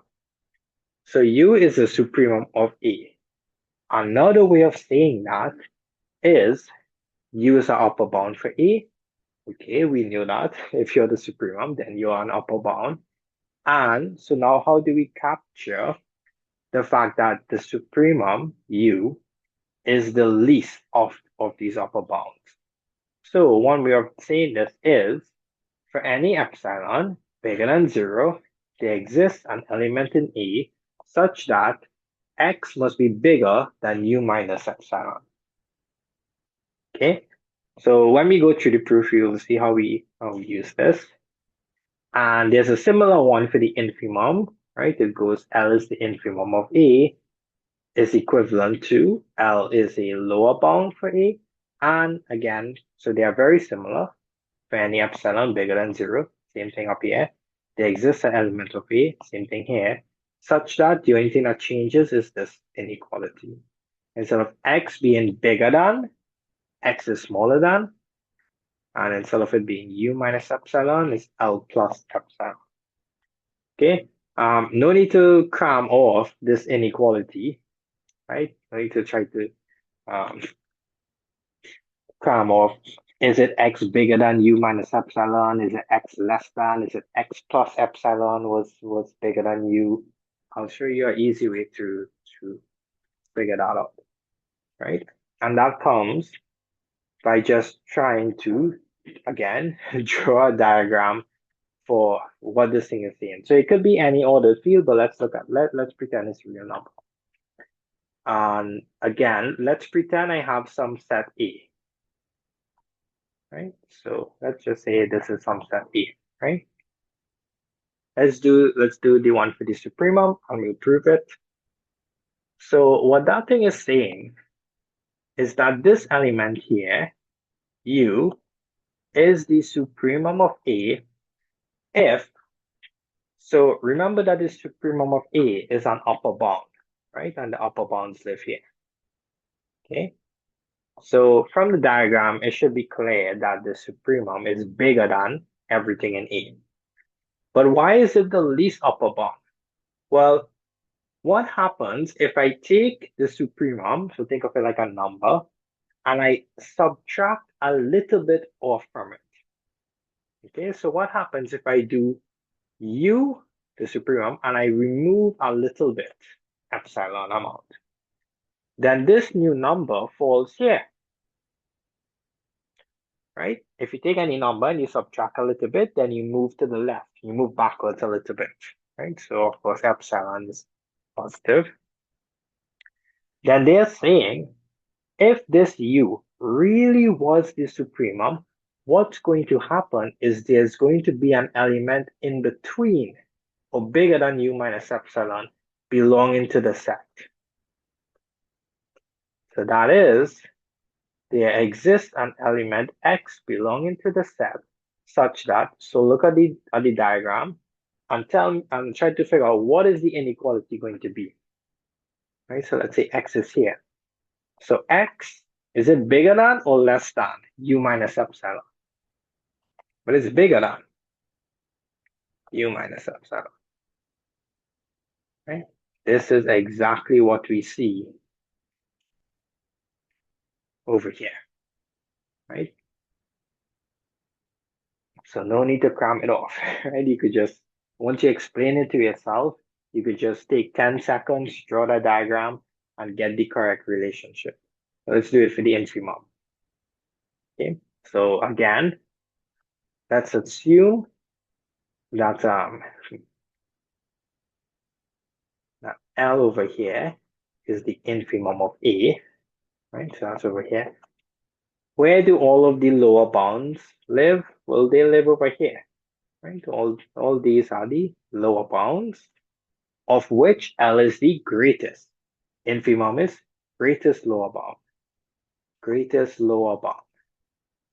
So U is the supremum of A. Another way of saying that is U is an upper bound for A. Okay, we knew that. If you're the supremum, then you're an upper bound. And so now how do we capture the fact that the supremum, U, is the least of these upper bounds? So one way of saying this is, for any epsilon bigger than 0, there exists an element in A such that x must be bigger than U minus epsilon. Okay, so when we go through the proof, you'll see how we use this. And there's a similar one for the infimum, right? It goes L is the infimum of A is equivalent to L is a lower bound for A. And again, so they are very similar for any epsilon bigger than 0. Same thing up here. There exists an element of A, same thing here, such that the only thing that changes is this inequality. Instead of x being bigger than, x is smaller than, and instead of it being U minus epsilon, it's L plus epsilon. Okay, no need to cram off this inequality, right? No need to try to um, cram off. Is it x bigger than U minus epsilon? Is it x less than? Is it x plus epsilon was bigger than U? I'll show you an easy way to figure that out, right? And that comes by just trying to, again, draw a diagram for what this thing is saying. So it could be any ordered field, but let's pretend it's a real number. And again, let's pretend I have some set A, right? So let's just say this is some set A, right? Let's do the one for the supremum and we'll prove it. So what that thing is saying is that this element here, U, is the supremum of A if, so remember that the supremum of A is an upper bound, right? And the upper bounds live here, okay? So from the diagram, it should be clear that the supremum is bigger than everything in A. But why is it the least upper bound? Well, what happens if I take the supremum, so think of it like a number, and I subtract a little bit off from it? Okay, so what happens if I do U, the supremum, and I remove a little bit, epsilon amount? Then this new number falls here, right? If you take any number and you subtract a little bit, then you move to the left, you move backwards a little bit, right? So of course epsilon is positive. Then they're saying if this U really was the supremum, what's going to happen is there's going to be an element in between or bigger than U minus epsilon belonging to the set. So that is, there exists an element X belonging to the set such that, so look at the diagram and try to figure out what is the inequality going to be. Right? So let's say X is here. So X, is it bigger than or less than U minus epsilon? But it's bigger than U minus epsilon. Right? This is exactly what we see over here. Right? So no need to cram it off, right? You could just, once you explain it to yourself, you could just take 10 seconds, draw the diagram, and get the correct relationship. So let's do it for the infimum. Okay, so again, let's assume that that L over here is the infimum of A, right? So that's over here. Where do all of the lower bounds live? Well, they live over here, right? All these are the lower bounds, of which L is the greatest. Infimum is greatest lower bound. Greatest lower bound.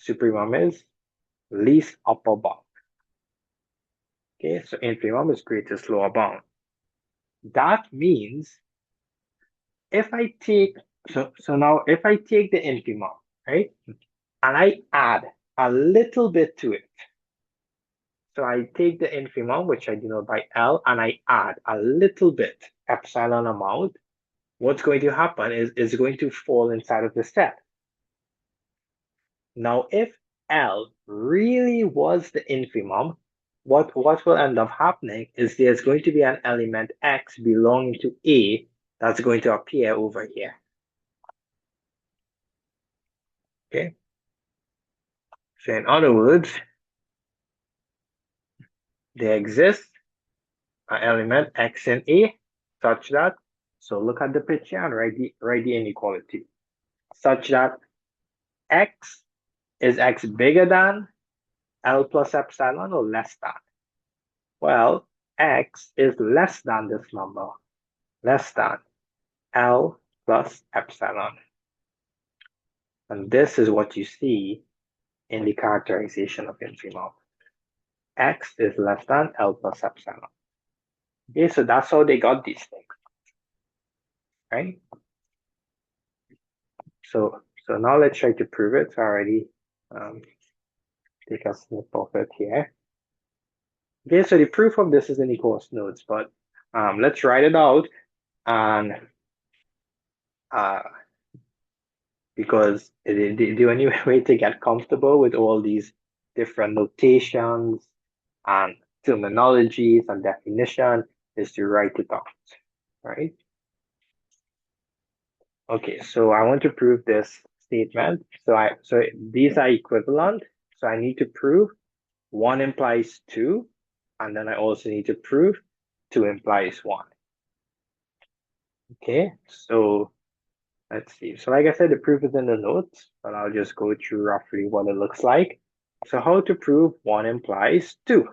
Supremum is least upper bound. Okay, so infimum is greatest lower bound. That means if I take, so now if I take the infimum, right, and I add a little bit to it. So I take the infimum, which I denote by L, and I add a little bit, epsilon amount. What's going to happen is it's going to fall inside of the set. Now, if L really was the infimum, what will end up happening is there's going to be an element X belonging to A that's going to appear over here. Okay? So in other words, there exists an element X in A such that, so look at the picture and write the inequality, such that X, is X bigger than L plus epsilon or less than? Well, X is less than this number, less than L plus epsilon. And this is what you see in the characterization of infimum. X is less than L plus epsilon. Okay, so that's how they got these things, right? So now let's try to prove it. So I already take a snip of it here. Okay, so the proof of this is in equals notes, but let's write it out, and because the only way to get comfortable with all these different notations and terminologies and definition is to write it out, right? Okay, so I want to prove this statement. So these are equivalent. So I need to prove 1 implies 2, and then I also need to prove 2 implies 1. Okay, so let's see. So like I said, the proof is in the notes, but I'll just go through roughly what it looks like. So how to prove 1 implies 2?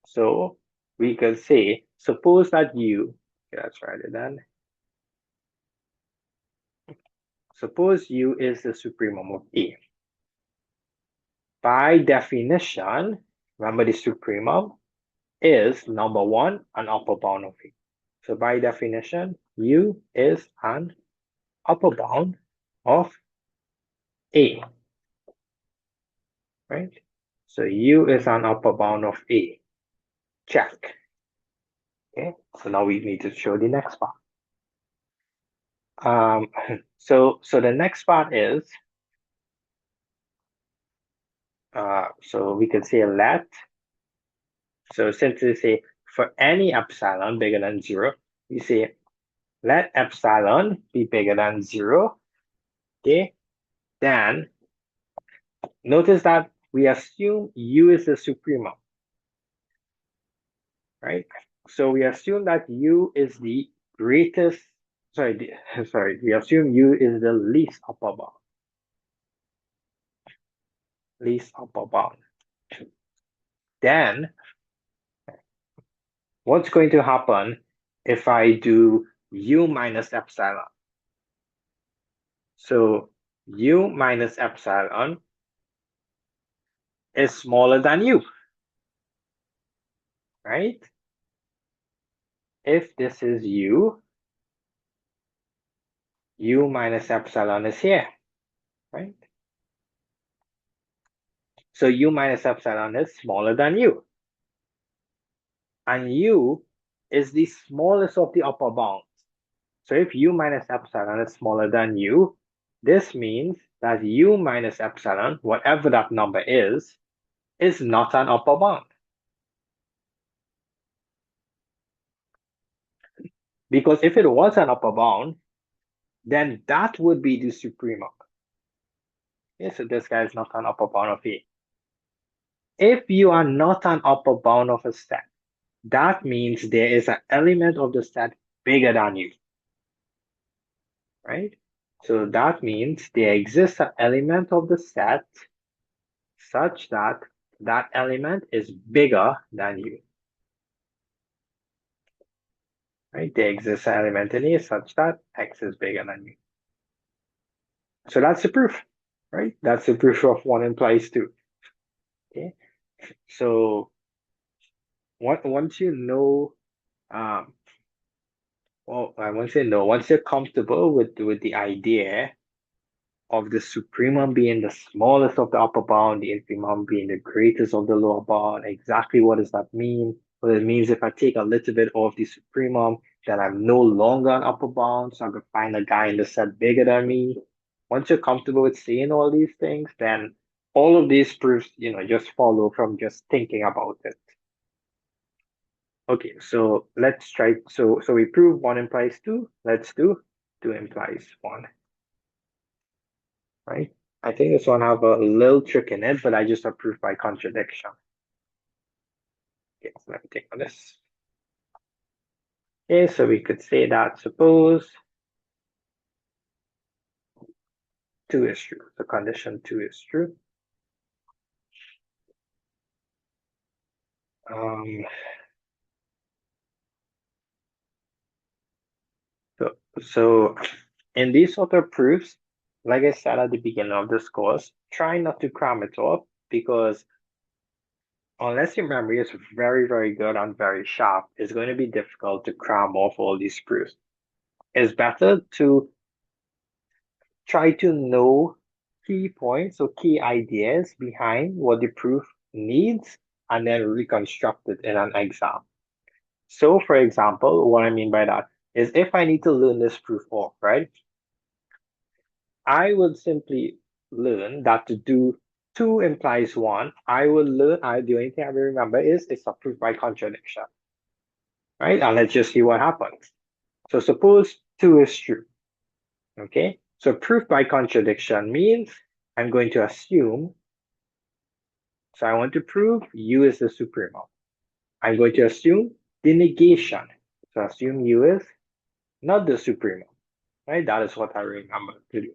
So we could say, suppose that U, okay, let's write it then. suppose U is the supremum of A. By definition, remember the supremum is number one, an upper bound of A. So by definition, U is an upper bound of A, right? So U is an upper bound of A. Check. Okay, so now we need to show the next part. Um, so the next part is, so we can say let, so since we say for any epsilon bigger than zero, we say let epsilon be bigger than zero, okay? Then notice that we assume U is the supremum, right? So we assume that U is the greatest, sorry, we assume U is the least upper bound, least upper bound. Then what's going to happen if I do U minus epsilon? So U minus epsilon is smaller than U, right? If this is U, U minus epsilon is here, right? So U minus epsilon is smaller than U. And U is the smallest of the upper bounds. So if U minus epsilon is smaller than U, this means that U minus epsilon, whatever that number is not an upper bound. Because if it was an upper bound, then that would be the supremum. Okay, so this guy is not an upper bound of A. If you are not an upper bound of a set, that means there is an element of the set bigger than you, right? So that means there exists an element of the set such that that element is bigger than you, right? There exists an element in A such that X is bigger than you. So that's the proof, right? That's the proof of one implies two. Okay. So once you know, well, I won't say no, once you're comfortable with the idea of the supremum being the smallest of the upper bound, the infimum being the greatest of the lower bound, exactly what does that mean? Well, it means if I take a little bit of the supremum, then I'm no longer an upper bound, so I could find a guy in the set bigger than me. Once you're comfortable with saying all these things, then all of these proofs, just follow from just thinking about it. Okay, so let's try. So we prove one implies two. Let's do two implies one, right? I think this one have a little trick in it, but I just have proof by contradiction. Okay, so let me take on this. Okay, so we could say that suppose two is true. The condition two is true. So in these sort of proofs, like I said at the beginning of this course, try not to cram it up because unless your memory is very, very good and very sharp, it's going to be difficult to cram off all these proofs. It's better to try to know key points or key ideas behind what the proof needs and then reconstruct it in an exam. So, for example, what I mean by that is if I need to learn this proof off, right? I would simply learn that to do two implies one. I will learn, the only thing I will remember is it's a proof by contradiction, right? And let's just see what happens. So suppose two is true, okay? So proof by contradiction means I'm going to assume, so I want to prove U is the supremum. I'm going to assume the negation. So assume U is not the supremum, right? That is what I remember to do.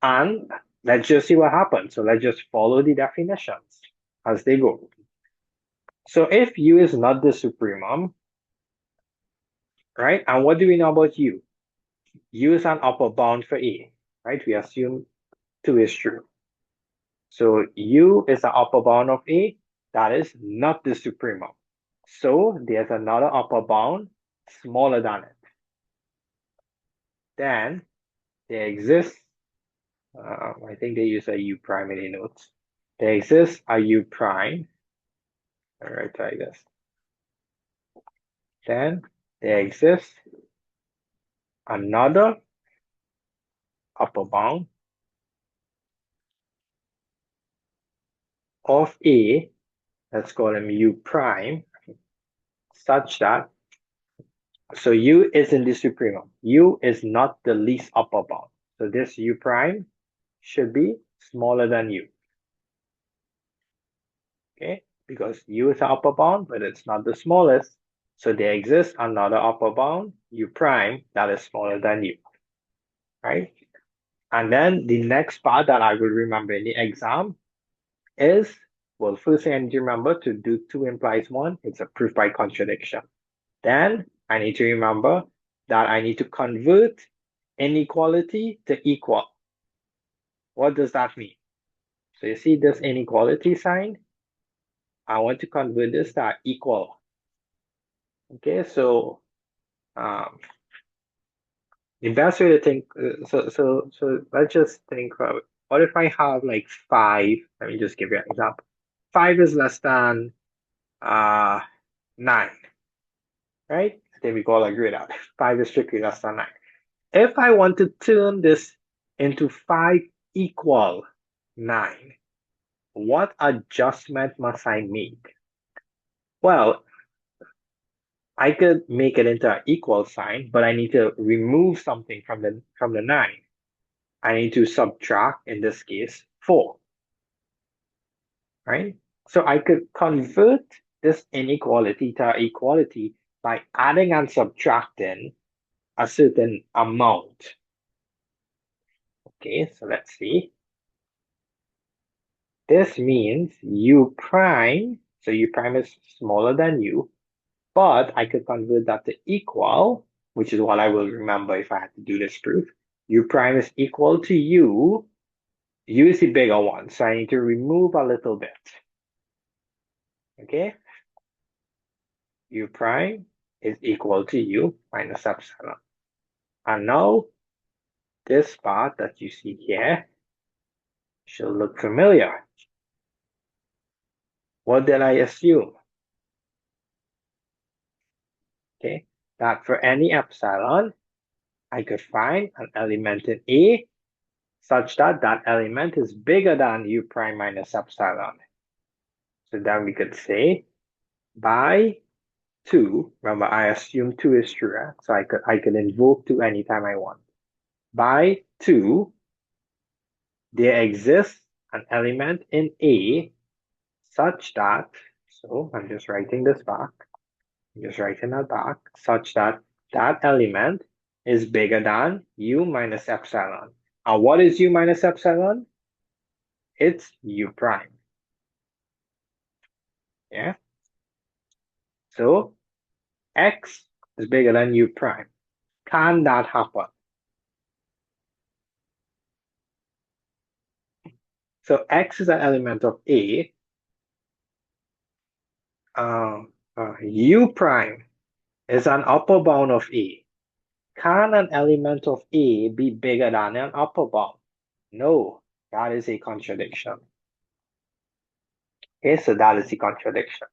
And let's just see what happens. So let's just follow the definitions as they go. So if U is not the supremum, right? And what do we know about U? U is an upper bound for A, right? We assume 2 is true. So U is the upper bound of A. That is not the supremum. So there's another upper bound smaller than it. Then there exists, I think they use a U prime in the notes. There exists a U prime. All right, try this. Then there exists another upper bound of A, let's call him U prime, such that, so U is in the supremum. U is not the least upper bound. So this U prime should be smaller than U. Okay, because U is the upper bound, but it's not the smallest. So there exists another upper bound, U prime, that is smaller than U, right? And then the next part that I will remember in the exam is, well, first thing I need to remember to do 2 implies 1, it's a proof by contradiction. Then I need to remember that I need to convert inequality to equal. What does that mean? So you see this inequality sign? I want to convert this to equal. Okay, so the best way to think, so let's just think about, what if I have like 5? Let me just give you an example. 5 is less than 9, right? I think we all agree that 5 is strictly less than 9. If I want to turn this into 5 equal 9, what adjustment must I make? Well, I could make it into an equal sign, but I need to remove something from the 9. I need to subtract, in this case, 4, right? So I could convert this inequality to equality by adding and subtracting a certain amount. Okay, so let's see. This means U prime, so U prime is smaller than U, but I could convert that to equal, which is what I will remember if I had to do this proof. U prime is equal to U. U is the bigger one, so I need to remove a little bit. Okay? U prime is equal to U minus epsilon. And now, this part that you see here should look familiar. What did I assume? Okay, that for any epsilon, I could find an element in A such that that element is bigger than U prime minus epsilon. So then we could say by 2, remember I assume 2 is true, right? So I could invoke 2 anytime I want. By 2, there exists an element in A such that, so I'm just writing this back, such that that element is bigger than U minus epsilon. And what is U minus epsilon? It's U prime. Yeah. So X is bigger than U prime. Can that happen? So X is an element of A. U prime is an upper bound of A. Can an element of A be bigger than an upper bound? No, that is a contradiction. Okay, so that is the contradiction.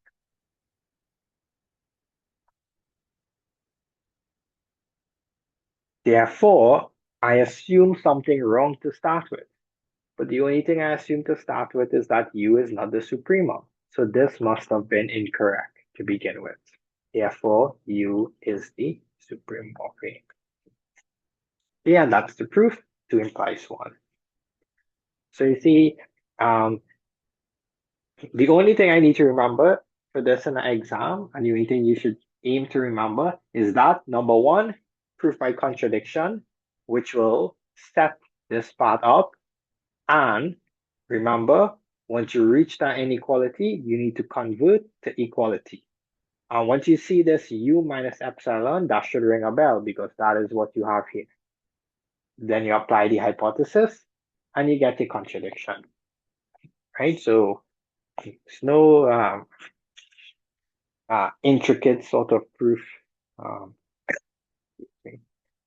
Therefore, I assume something wrong to start with. But the only thing I assume to start with is that U is not the supremum. So this must have been incorrect to begin with. Therefore, U is the supremum of A. Yeah, that's the proof. 2 implies 1. So you see, the only thing I need to remember for this in an exam, and the only thing you should aim to remember is that, number 1, proof by contradiction, which will set this part up. And remember, once you reach that inequality, you need to convert to equality. And once you see this U minus epsilon, that should ring a bell because that is what you have here. then you apply the hypothesis, and you get a contradiction, right? So it's no intricate sort of proof um,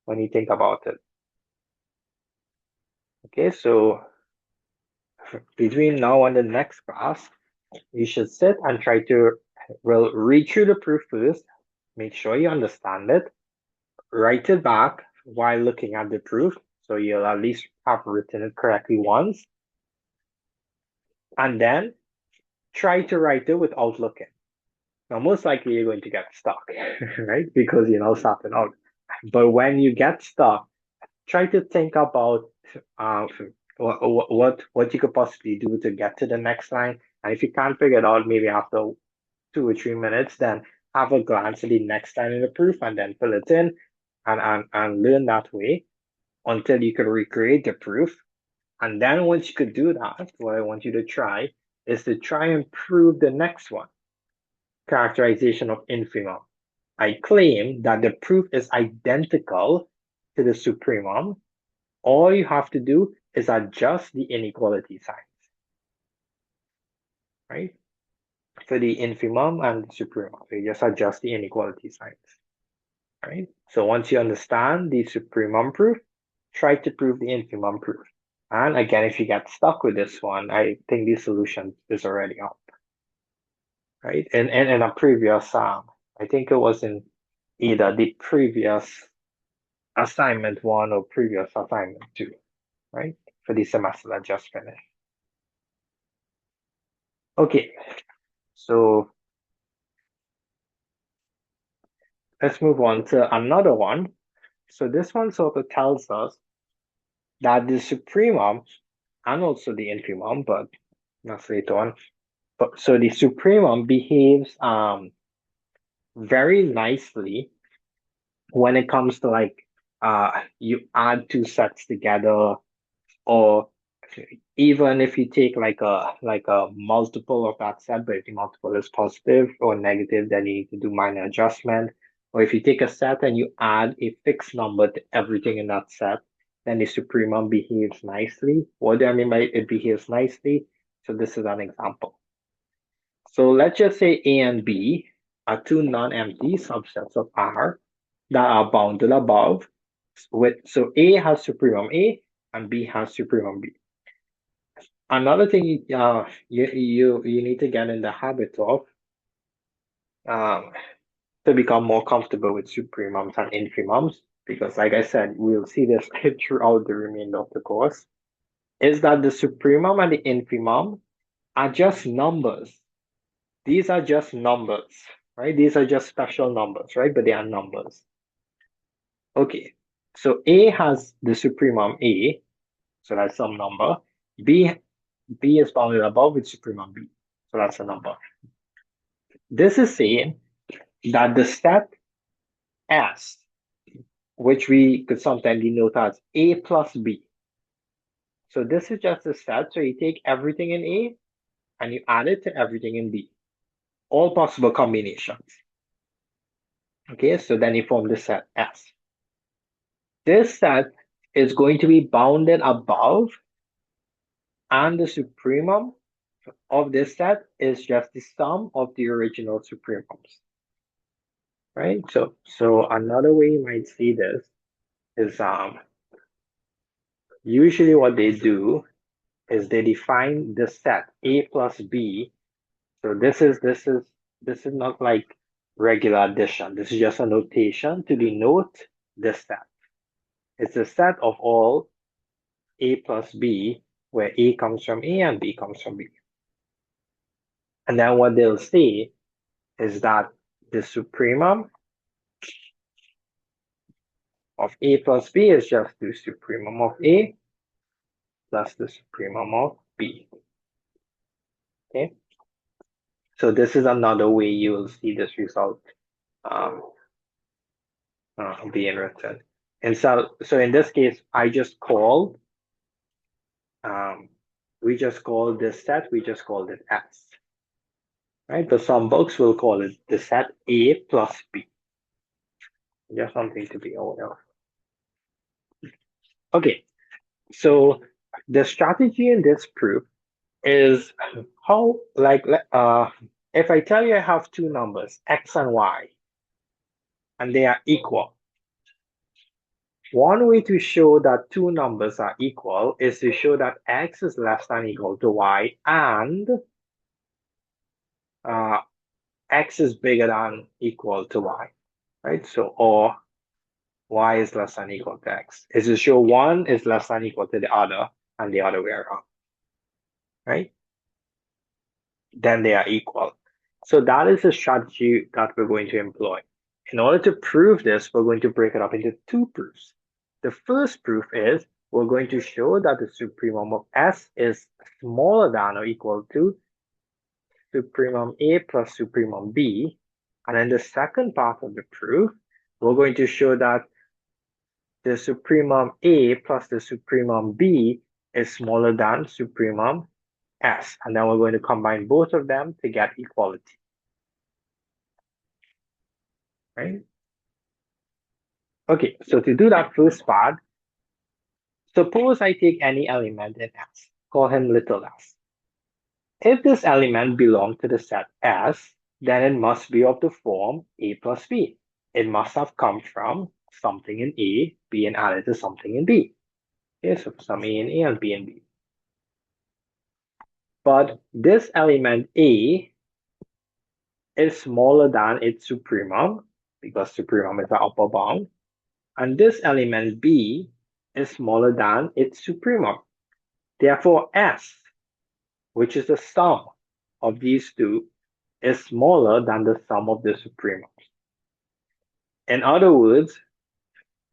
when you think about it. Okay, so between now and the next class, you should sit and try to read through the proof first, make sure you understand it, write it back while looking at the proof, so you'll at least have written it correctly once, and then try to write it without looking. Now, most likely you're going to get stuck, right? Because you're now starting out. But when you get stuck, try to think about uh, what you could possibly do to get to the next line. And if you can't figure it out, maybe after 2 or 3 minutes, then have a glance at the next line in the proof and then fill it in and learn that way until you can recreate the proof. And then once you could do that, what I want you to try is to try and prove the next one, characterization of infimum. I claim that the proof is identical to the supremum. All you have to do is adjust the inequality signs, right? For the infimum and the supremum, so you just adjust the inequality signs, right? So once you understand the supremum proof, try to prove the infimum proof. And again, if you get stuck with this one, I think the solution is already up, right? And in a previous, I think it was in either the previous assignment one or previous assignment two, right? For the semester that just finished. Okay, so let's move on to another one. So this one sort of tells us that the supremum and also the infimum, but that's later on. But so the supremum behaves very nicely when it comes to like you add two sets together, or even if you take like a multiple of that set, but if the multiple is positive or negative, then you need to do minor adjustment. Or if you take a set and you add a fixed number to everything in that set, then the supremum behaves nicely. What do I mean by it behaves nicely? So this is an example. So let's just say A and B are two non-empty subsets of R that are bounded above. So A has supremum A and B has supremum B. Another thing you need to get in the habit of um, to become more comfortable with supremums and infimums, because like I said, we'll see this throughout the remainder of the course, is that the supremum and the infimum are just numbers. These are just numbers, right? These are just special numbers, right? But they are numbers. Okay, so A has the supremum A, so that's some number. B is bounded above with supremum B, so that's a number. This is saying that the set S, which we could sometimes denote as A plus B. So this is just a set. So you take everything in A and you add it to everything in B, all possible combinations. Okay, so then you form the set S. This set is going to be bounded above, and the supremum of this set is just the sum of the original supremums, right? So another way you might see this is usually what they do is they define the set A plus B. So this is not like regular addition. This is just a notation to denote this set. It's a set of all A plus B, where A comes from A and B comes from B. And then what they'll say is that the supremum of A plus B is just the supremum of A plus the supremum of B. Okay, so this is another way you will see this result um, being written. And so in this case, um, we just called this set, we just called it S, right? But some books will call it the set A plus B. Just something to be aware of. Okay, so the strategy in this proof is how, if I tell you I have two numbers, x and y, and they are equal, one way to show that two numbers are equal is to show that x is less than or equal to y and uh, x is bigger than or equal to y, right? So, or y is less than or equal to x. Is to show one is less than or equal to the other and the other way around, right? Then they are equal. So that is the strategy that we're going to employ. In order to prove this, we're going to break it up into two proofs. The first proof is we're going to show that the supremum of S is smaller than or equal to supremum A plus supremum B. And in the second part of the proof, we're going to show that the supremum A plus the supremum B is smaller than supremum S. And then we're going to combine both of them to get equality, right? Okay, so to do that first part, suppose I take any element in S, call him little s. If this element belongs to the set S, then it must be of the form A plus B. It must have come from something in A being added to something in B. Okay, so some A in A and B in B. But this element A is smaller than its supremum, because supremum is the upper bound, and this element B is smaller than its supremum. Therefore, S, which is the sum of these two, is smaller than the sum of the supremums. In other words,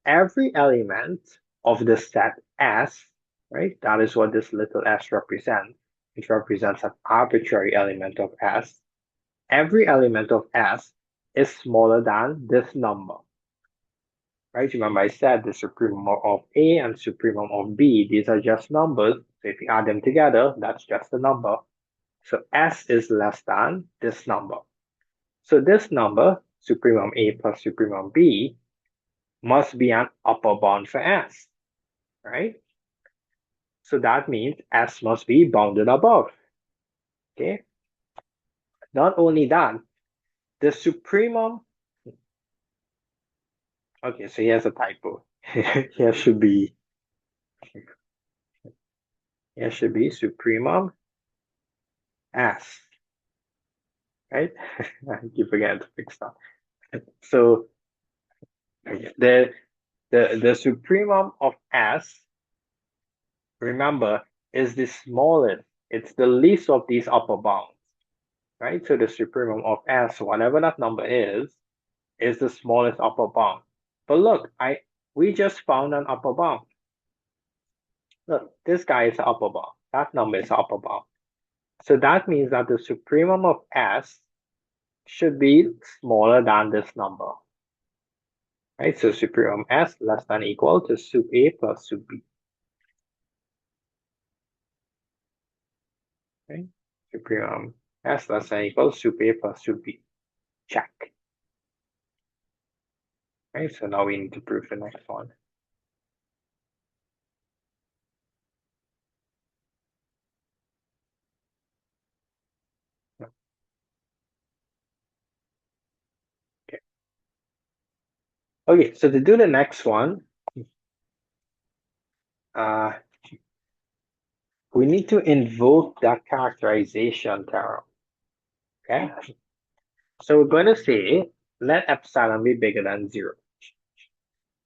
every element of the set S, right? That is what this little s represents. It represents an arbitrary element of S. Every element of S is smaller than this number, right? Remember I said the supremum of A and supremum of B, these are just numbers. So if you add them together, that's just a number. So S is less than this number. So this number, supremum A plus supremum B, must be an upper bound for S, right? So that means S must be bounded above, okay? Not only that, the supremum, okay, so here's a typo. Here should be, supremum S, right? I keep forgetting to fix that. So the the supremum of S, remember, is the smallest. It's the least of these upper bounds, right? So the supremum of S, whatever that number is the smallest upper bound. But look, we just found an upper bound. Look, this guy is the upper bound. That number is the upper bound. So that means that the supremum of S should be smaller than this number, right? So supremum S less than or equal to sup A plus sup B, right? Supremum S less than or equal to sup A plus sup B. Check. Right, so now we need to prove the next one. Okay. Okay, so to do the next one, uh, we need to invoke that characterization theorem. Okay, so we're going to say let epsilon be bigger than 0.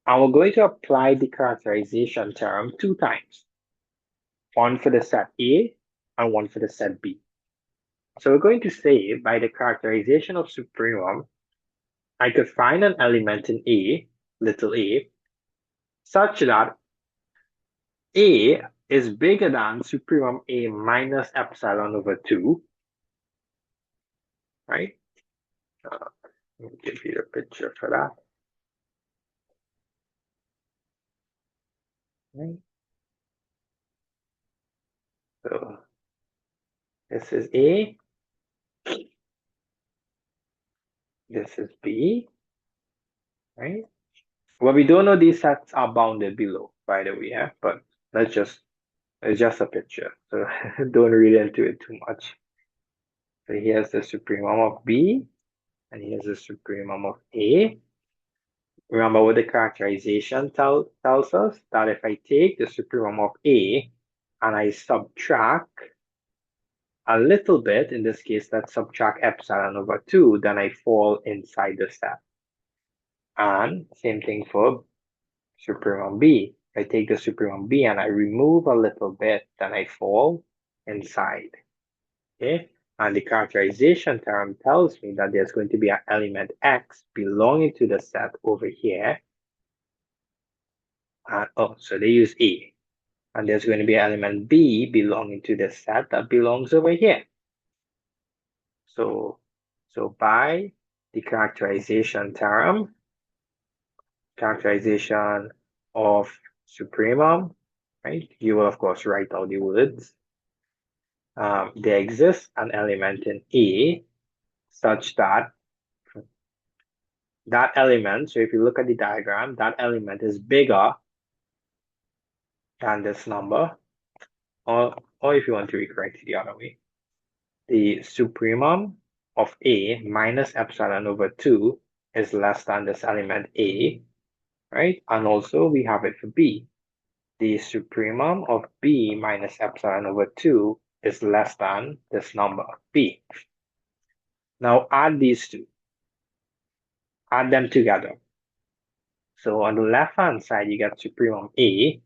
And we're going to apply the characterization theorem 2 times. One for the set A and one for the set B. So we're going to say by the characterization of supremum, I could find an element in A, little a, such that A is bigger than supremum A minus epsilon over 2, right? Let me give you a picture for that. Right? So this is A, this is B, right? Well, we don't know these sets are bounded below. by the way, yeah. But let's just it's just a picture, so don't read into it too much. So here's the supremum of B, and here's the supremum of A. Remember what the characterization tells us? That if I take the supremum of A and I subtract a little bit, in this case, let's subtract epsilon over 2, then I fall inside the set. And same thing for supremum B. If I take the supremum B and I remove a little bit, then I fall inside. Okay? And the characterization term tells me that there's going to be an element X belonging to the set over here. And, oh, so they use A. And there's going to be an element B belonging to the set that belongs over here. So by the characterization term, characterization of supremum, right? You will, of course, write out the words. There exists an element in A such that that element, so if you look at the diagram, that element is bigger than this number, or if you want to recorrect it the other way, the supremum of A minus epsilon over 2 is less than this element A, right? And also we have it for B. The supremum of B minus epsilon over 2 is less than this number, B. Now add these two. Add them together. So on the left-hand side, you get supremum A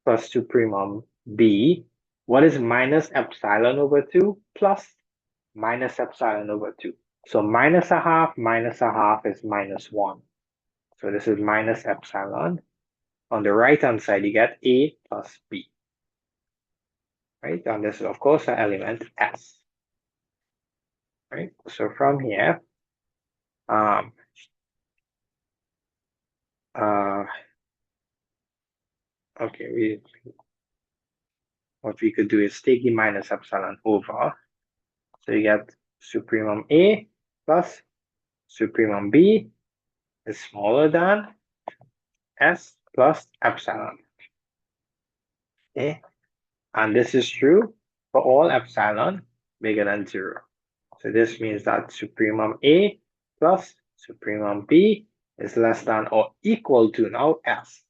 plus supremum B. What is minus epsilon over 2 plus minus epsilon over 2? So minus a half is minus 1. So this is minus epsilon. On the right-hand side, you get A plus B. Right? And this is, of course, an element S. Right? So from here, um, okay, what we could do is take the minus epsilon over. So you get supremum A plus supremum B is smaller than S plus epsilon. Okay, and this is true for all epsilon bigger than 0. So this means that supremum A plus supremum B is less than or equal to now S.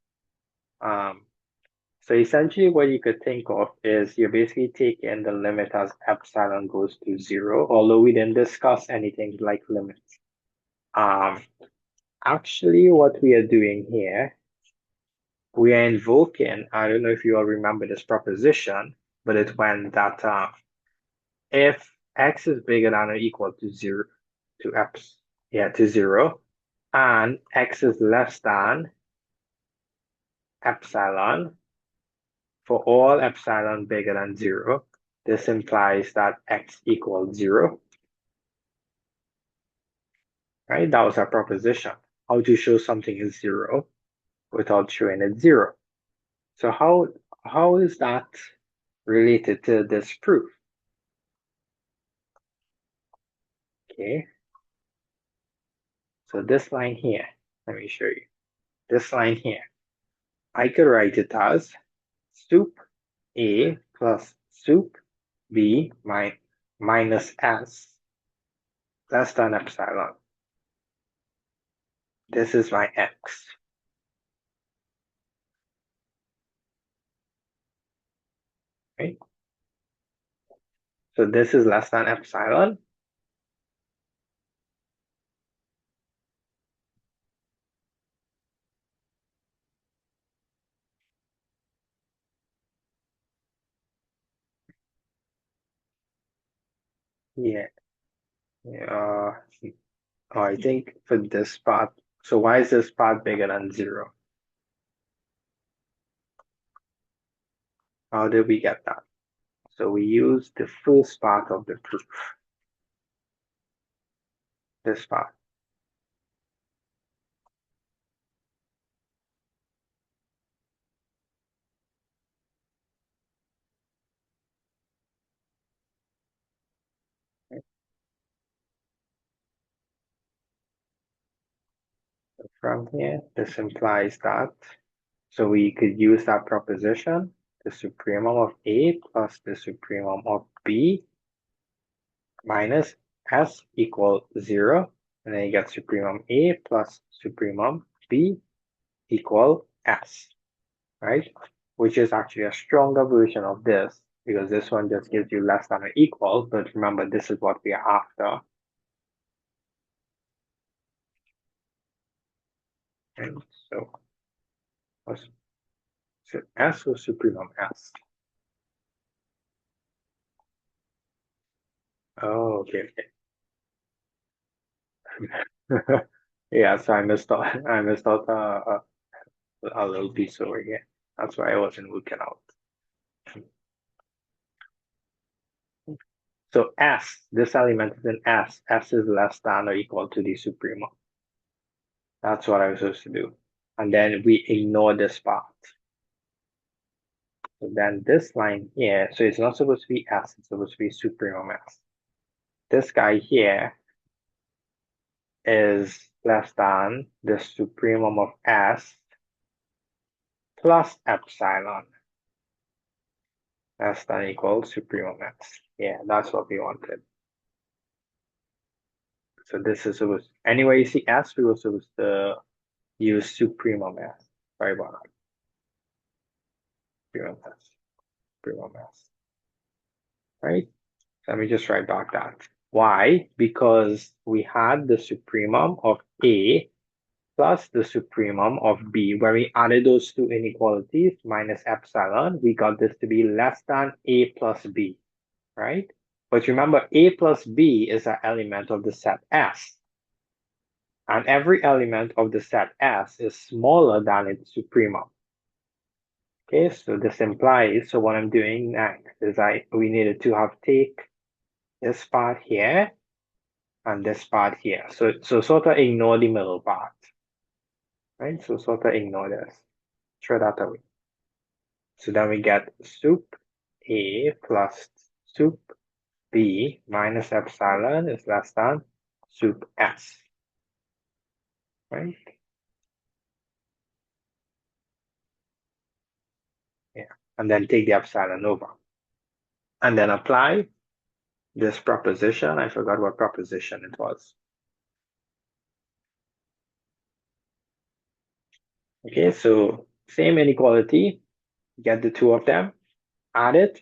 So essentially what you could think of is you're basically taking the limit as epsilon goes to 0, although we didn't discuss anything like limits. Actually what we are doing here, we are invoking, I don't know if you all remember this proposition, but it went that if x is bigger than or equal to 0, to 0, and x is less than epsilon, for all epsilon bigger than 0, this implies that x equals 0, right? That was our proposition. How to show something is 0 without showing it 0. So how is that related to this proof? Okay, so this line here, let me show you. This line here, I could write it as sup A plus sup B minus S less than epsilon. This is my x. Right? So this is less than epsilon. Yeah. Yeah. Oh, I think for this part, so why is this part bigger than 0? How did we get that? So we use the first part of the proof, this part. So from here, this implies that So we could use that proposition, the supremum of A plus the supremum of B minus S equal 0. And then you get supremum A plus supremum B equal S, right? Which is actually a stronger version of this because this one just gives you less than or equal. But remember, this is what we are after. And so, S was supremum S. Oh, okay, okay. Yeah, so I missed out a little piece over here. That's why I wasn't looking out. So S, this element is in S. S is less than or equal to the supremum. That's what I was supposed to do. And then we ignore this part. So then this line here, so it's not supposed to be S, it's supposed to be supremum S. This guy here is less than the supremum of S plus epsilon. Less than equal supremum S. Yeah, that's what we wanted. So this is supposed, anyway, you see S, we were supposed to use supremum S. Sorry about that. Supremum S. Supremum S. Right? Let me just write back that. Why? Because we had the supremum of A plus the supremum of B. When we added those two inequalities minus epsilon, we got this to be less than A plus B, right? But remember, A plus B is an element of the set S. And every element of the set S is smaller than its supremum. Okay, so this implies, so what I'm doing next is we needed to have take this part here and this part here. So sort of ignore the middle part, right? So sort of ignore this, throw that away. So then we get sup A plus sup B minus epsilon is less than sup S, right? Yeah, and then take the epsilon over. And then apply this proposition. I forgot what proposition it was. Okay, so same inequality, get the two of them, add it.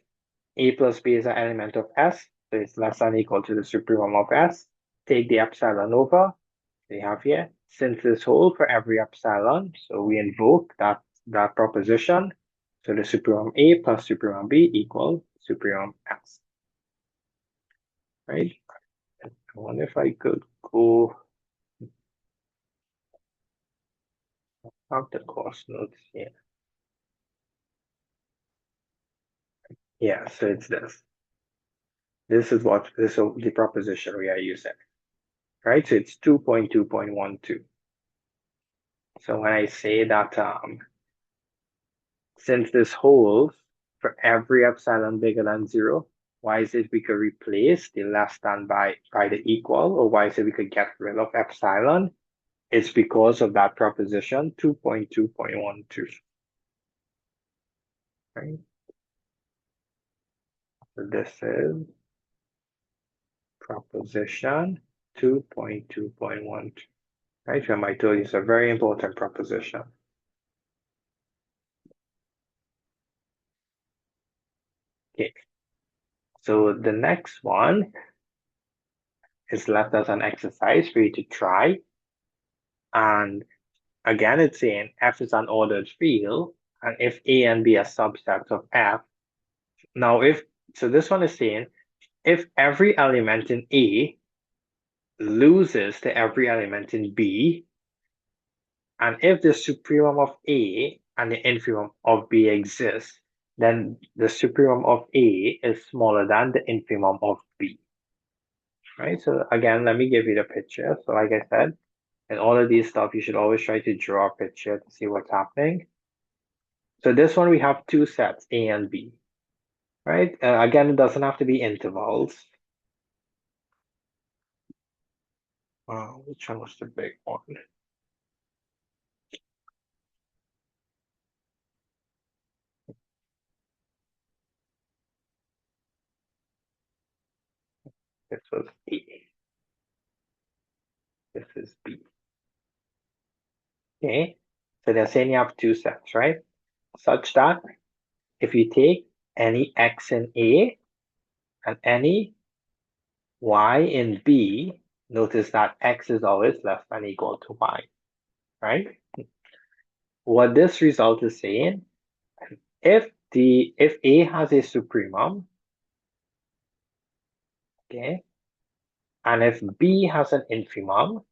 A plus B is an element of S, so it's less than or equal to the supremum of S. Take the epsilon over, we have here, synthesis hold for every epsilon, so we invoke that proposition. So the supremum A plus supremum B equals supremum S, right? I wonder if I could go out the course notes here. Yeah, so it's this. This is the proposition we are using, right? So it's 2.2.12. So when I say that since this holds for every epsilon bigger than 0, why is it we could replace the less than by the equal, or why is it we could get rid of epsilon? It's because of that proposition 2.2.12, right? So this is proposition 2.2.12, right? Remember I told you it's a very important proposition. Okay, so the next one is left as an exercise for you to try. And again, it's saying F is an ordered field, and if A and B are subsets of F. Now, so this one is saying if every element in A loses to every element in B, and if the supremum of A and the infimum of B exists, then the supremum of A is smaller than the infimum of B. Right? So again, let me give you the picture. So like I said, in all of these stuff, you should always try to draw a picture to see what's happening. So this one, we have two sets, A and B, right? Again, it doesn't have to be intervals. Which one was the big one? This was A. This is B. Okay, so they're saying you have two sets, right? Such that if you take any x in A and any y in B, notice that x is always less than or equal to y, right? What this result is saying, if A has a supremum, okay, and if B has an infimum,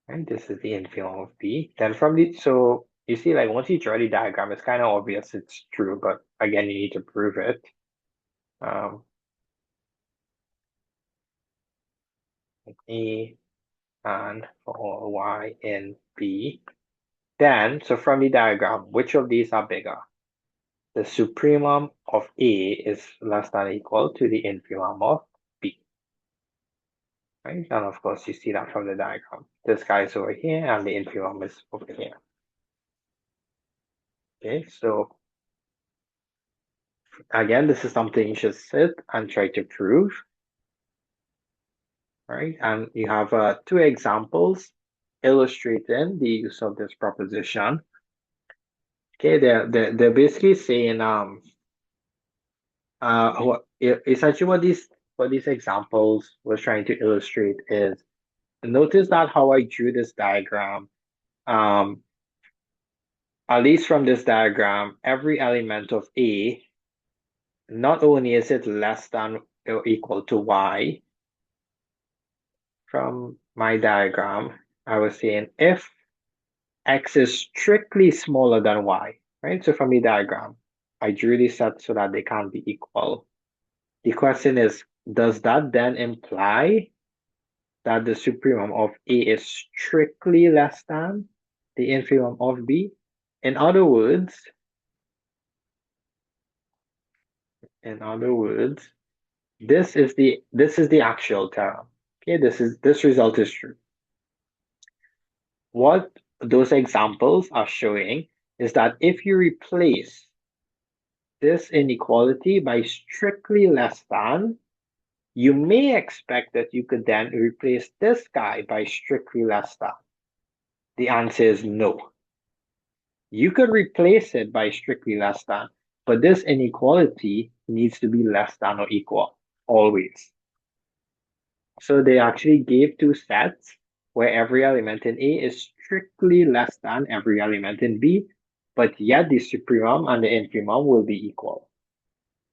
right, this is the infimum of B, then so you see, like once you draw the diagram, it's kind of obvious it's true, but again, you need to prove it. A and for y in B. Then, so from the diagram, which of these are bigger? The supremum of A is less than or equal to the infimum of B, right? And of course, you see that from the diagram. This guy is over here, and the infimum is over here. Okay, so again, this is something you should sit and try to prove, right? And you have two examples illustrating the use of this proposition. Okay, they're basically saying essentially what these examples was trying to illustrate is, notice that how I drew this diagram, at least from this diagram, every element of A, not only is it less than or equal to y, from my diagram, I was saying if x is strictly smaller than y, right? So from the diagram, I drew these sets so that they can't be equal. The question is, does that then imply that the supremum of A is strictly less than the infimum of B? In other words, this is the actual term. Okay, this result is true. What those examples are showing is that if you replace this inequality by strictly less than, you may expect that you could then replace this guy by strictly less than. The answer is no. You could replace it by strictly less than, but this inequality needs to be less than or equal, always. So they actually gave two sets where every element in A is strictly less than every element in B, but yet the supremum and the infimum will be equal.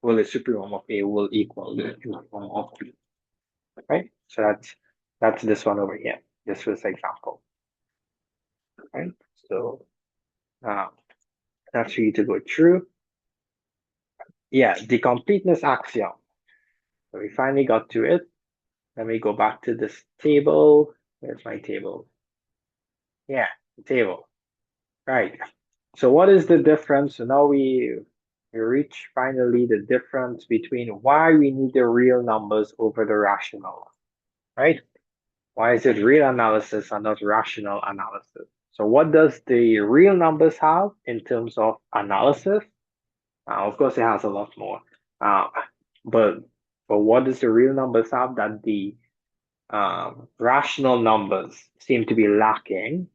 Well, the supremum of A will equal the infimum of B, right? So that's this one over here. This was example, right? So uh, that's for you to go through. Yeah, the completeness axiom. So we finally got to it. Let me go back to this table. Where's my table? Yeah, table. Right. So what is the difference? So now we reach finally the difference between why we need the real numbers over the rational, right? Why is it real analysis and not rational analysis? So what does the real numbers have in terms of analysis? Of course, it has a lot more. Uh, but what does the real numbers have that the rational numbers seem to be lacking?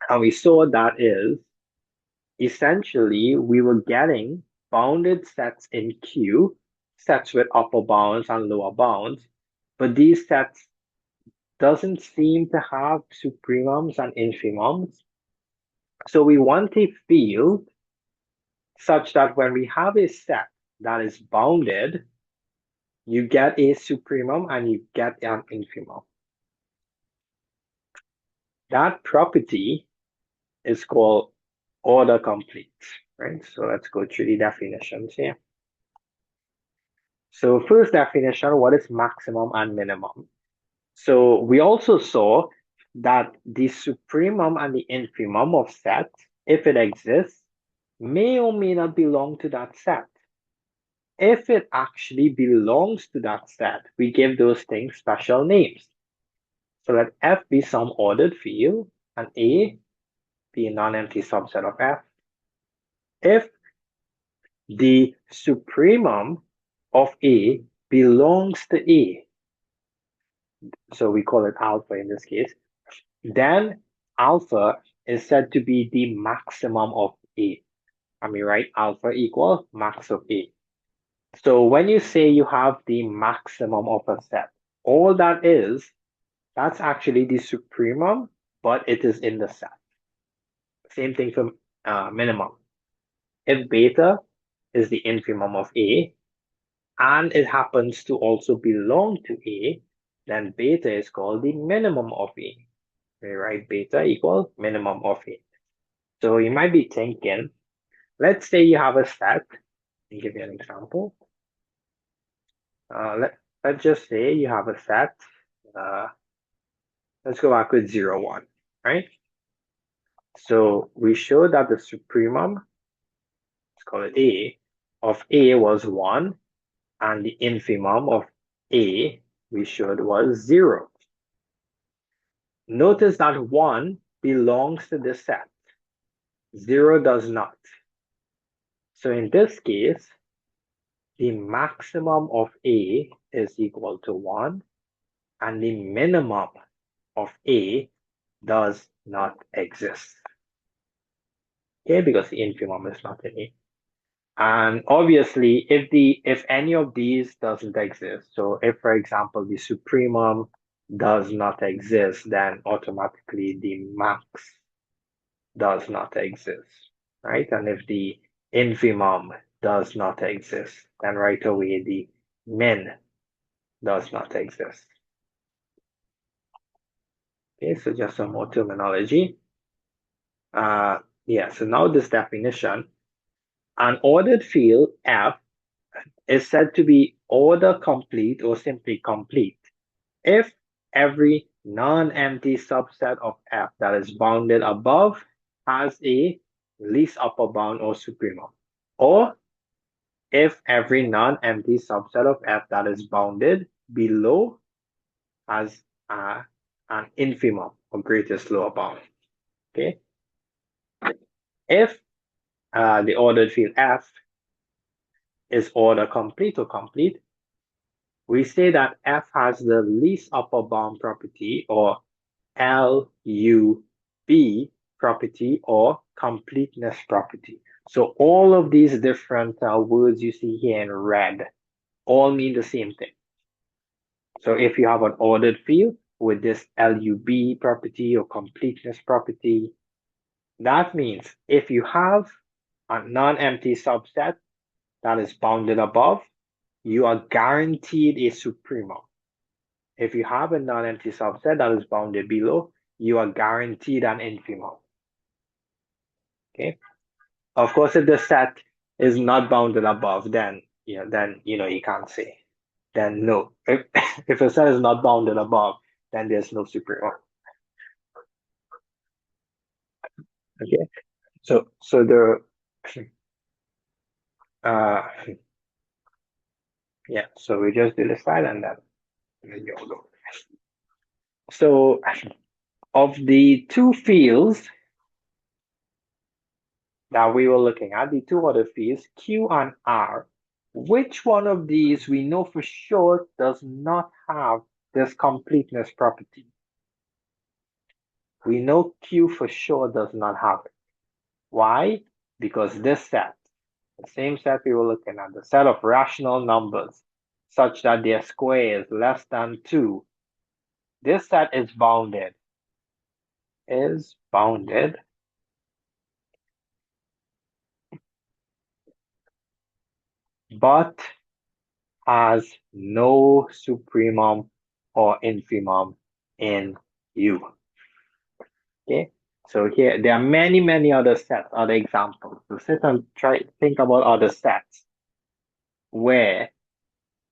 And we saw that is essentially we were getting bounded sets in Q, sets with upper bounds and lower bounds, but these sets doesn't seem to have supremums and infimums. So we want a field such that when we have a set that is bounded, you get a supremum and you get an infimum. That property is called order complete, right? So let's go through the definitions here. So first definition, what is maximum and minimum? So we also saw that the supremum and the infimum of set, if it exists, may or may not belong to that set. If it actually belongs to that set, we give those things special names. So let F be some ordered field and A be a non-empty subset of F. If the supremum of A belongs to A, so we call it alpha in this case, then alpha is said to be the maximum of A. I mean, right? Alpha equals max of A. So when you say you have the maximum of a set, all that is, that's actually the supremum, but it is in the set. Same thing for minimum. If beta is the infimum of A, and it happens to also belong to A, then beta is called the minimum of A. We write beta equal minimum of A. So you might be thinking, let's say you have a set. I'll give you an example. Let's just say you have a set. Uh, let's go back with 0, 1, right? So we show that the supremum, let's call it A, of A was 1, and the infimum of A we showed was 0. Notice that 1 belongs to this set. 0 does not. So in this case, the maximum of A is equal to 1, and the minimum of A does not exist. Okay, because the infimum is not in A. And obviously, if any of these doesn't exist, so if, for example, the supremum does not exist, then automatically the max does not exist, right? And if the infimum does not exist, then right away the min does not exist. Okay, so just some more terminology. Yeah, so now this definition, an ordered field F is said to be order complete or simply complete if every non-empty subset of F that is bounded above has a least upper bound or supremum, or if every non-empty subset of F that is bounded below has an infimum or greatest lower bound. Okay, if the ordered field F is order complete or complete, we say that F has the least upper bound property or LUB property or completeness property. So all of these different words you see here in red all mean the same thing. So if you have an ordered field with this LUB property or completeness property, that means if you have a non-empty subset that is bounded above, you are guaranteed a supremum. If you have a non-empty subset that is bounded below, you are guaranteed an infimum. Okay. Of course, if the set is not bounded above, then you can't say. Then no. If a set is not bounded above, then there's no supremum. Okay. So the uh yeah, so we just do the slide and then you'll go. So of the two fields that we were looking at, the two other fields, Q and R, which one of these we know for sure does not have this completeness property? We know Q for sure does not have it. Why? Because this set, the same set we were looking at, the set of rational numbers such that their square is less than 2, this set is bounded, but has no supremum or infimum in U. Okay, so here there are many, many other sets, other examples. So sit and try think about other sets where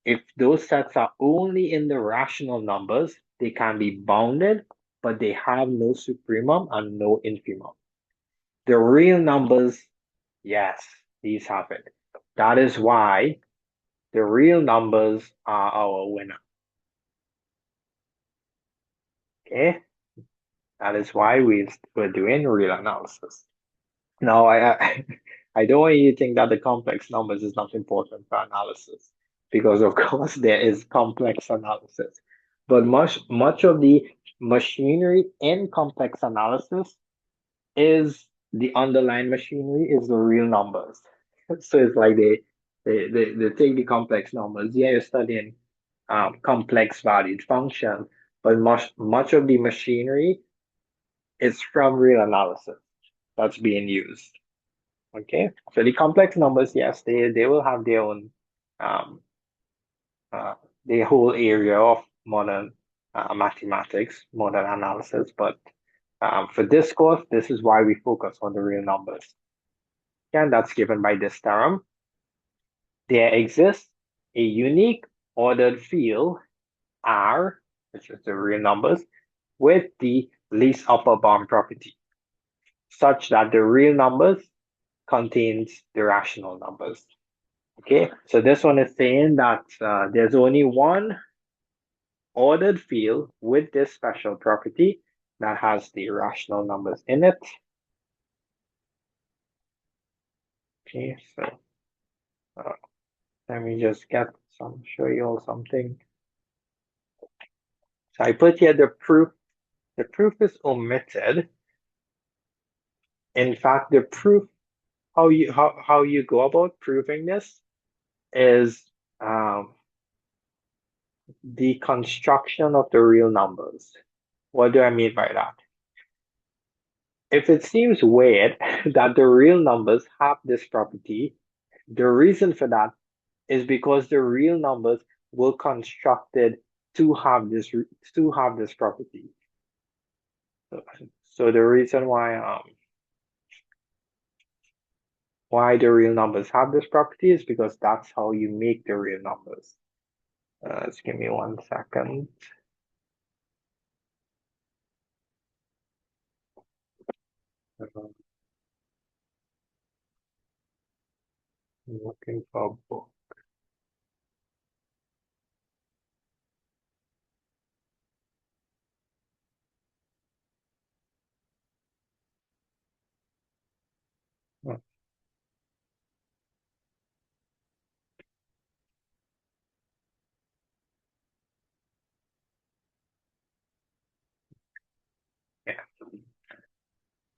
if those sets are only in the rational numbers, they can be bounded, but they have no supremum and no infimum. The real numbers, yes, these have it. That is why the real numbers are our winner. Okay, that is why we're doing real analysis. Now, I don't want you to think that the complex numbers is not important for analysis because of course there is complex analysis. But much of the machinery in complex analysis is the underlying machinery is the real numbers. So it's like they take the complex numbers. Yeah, you're studying complex valued function, but much of the machinery is from real analysis that's being used. Okay, so the complex numbers, yes, they will have their own um, uh, the whole area of modern mathematics, modern analysis, but for this course, this is why we focus on the real numbers. And that's given by this theorem. There exists a unique ordered field R, which is the real numbers, with the least upper bound property, such that the real numbers contains the rational numbers. Okay, so this one is saying that there's only one ordered field with this special property that has the rational numbers in it. Okay, so uh, let me just show you all something. So I put here the proof. The proof is omitted. In fact, the proof, how you go about proving this is the construction of the real numbers. What do I mean by that? If it seems weird that the real numbers have this property, the reason for that is because the real numbers were constructed to have this property. So the reason why the real numbers have this property is because that's how you make the real numbers. Just give me 1 second. I'm looking for a book. Oh, yeah.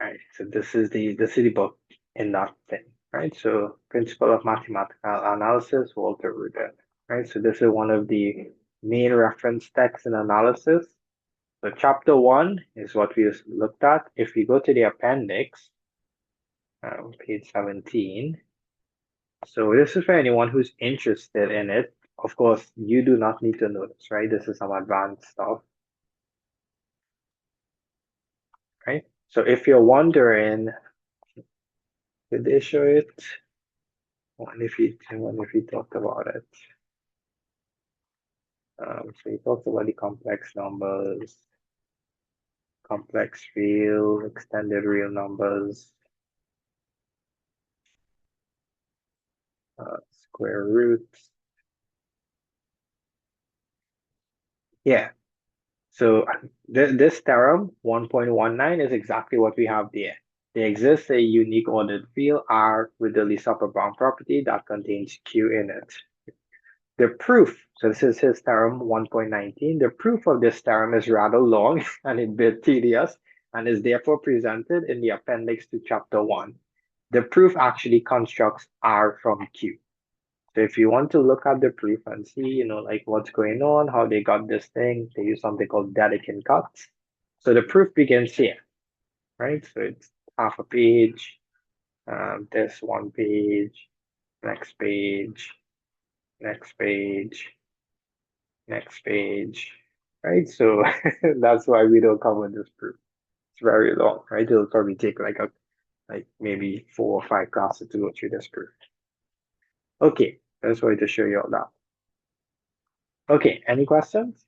All right. So this is the book in that thing, right? So Principle of Mathematical Analysis, Walter Rudin, right? So this is one of the main reference texts in analysis. So chapter 1 is what we just looked at. If we go to the appendix, page 17. So this is for anyone who's interested in it. Of course, you do not need to know this, right? This is some advanced stuff, right? So if you're wondering, did they show it? What if he talked about it? So he talks about the complex numbers, complex field, extended real numbers, square roots. Yeah. So this theorem 1.19 is exactly what we have there. There exists a unique ordered field R with the least upper bound property that contains Q in it. The proof, so this is his theorem 1.19. The proof of this theorem is rather long and a bit tedious and is therefore presented in the appendix to chapter 1. The proof actually constructs R from Q. So if you want to look at the proof and see, like what's going on, how they got this thing, they use something called Dedekind cuts. So the proof begins here, right? So it's half a page, this one page, next page, next page, next page, right? So that's why we don't cover this proof. It's very long, right? It'll probably take like maybe 4 or 5 classes to go through this proof. Okay, that's why to show you all that. Okay, any questions?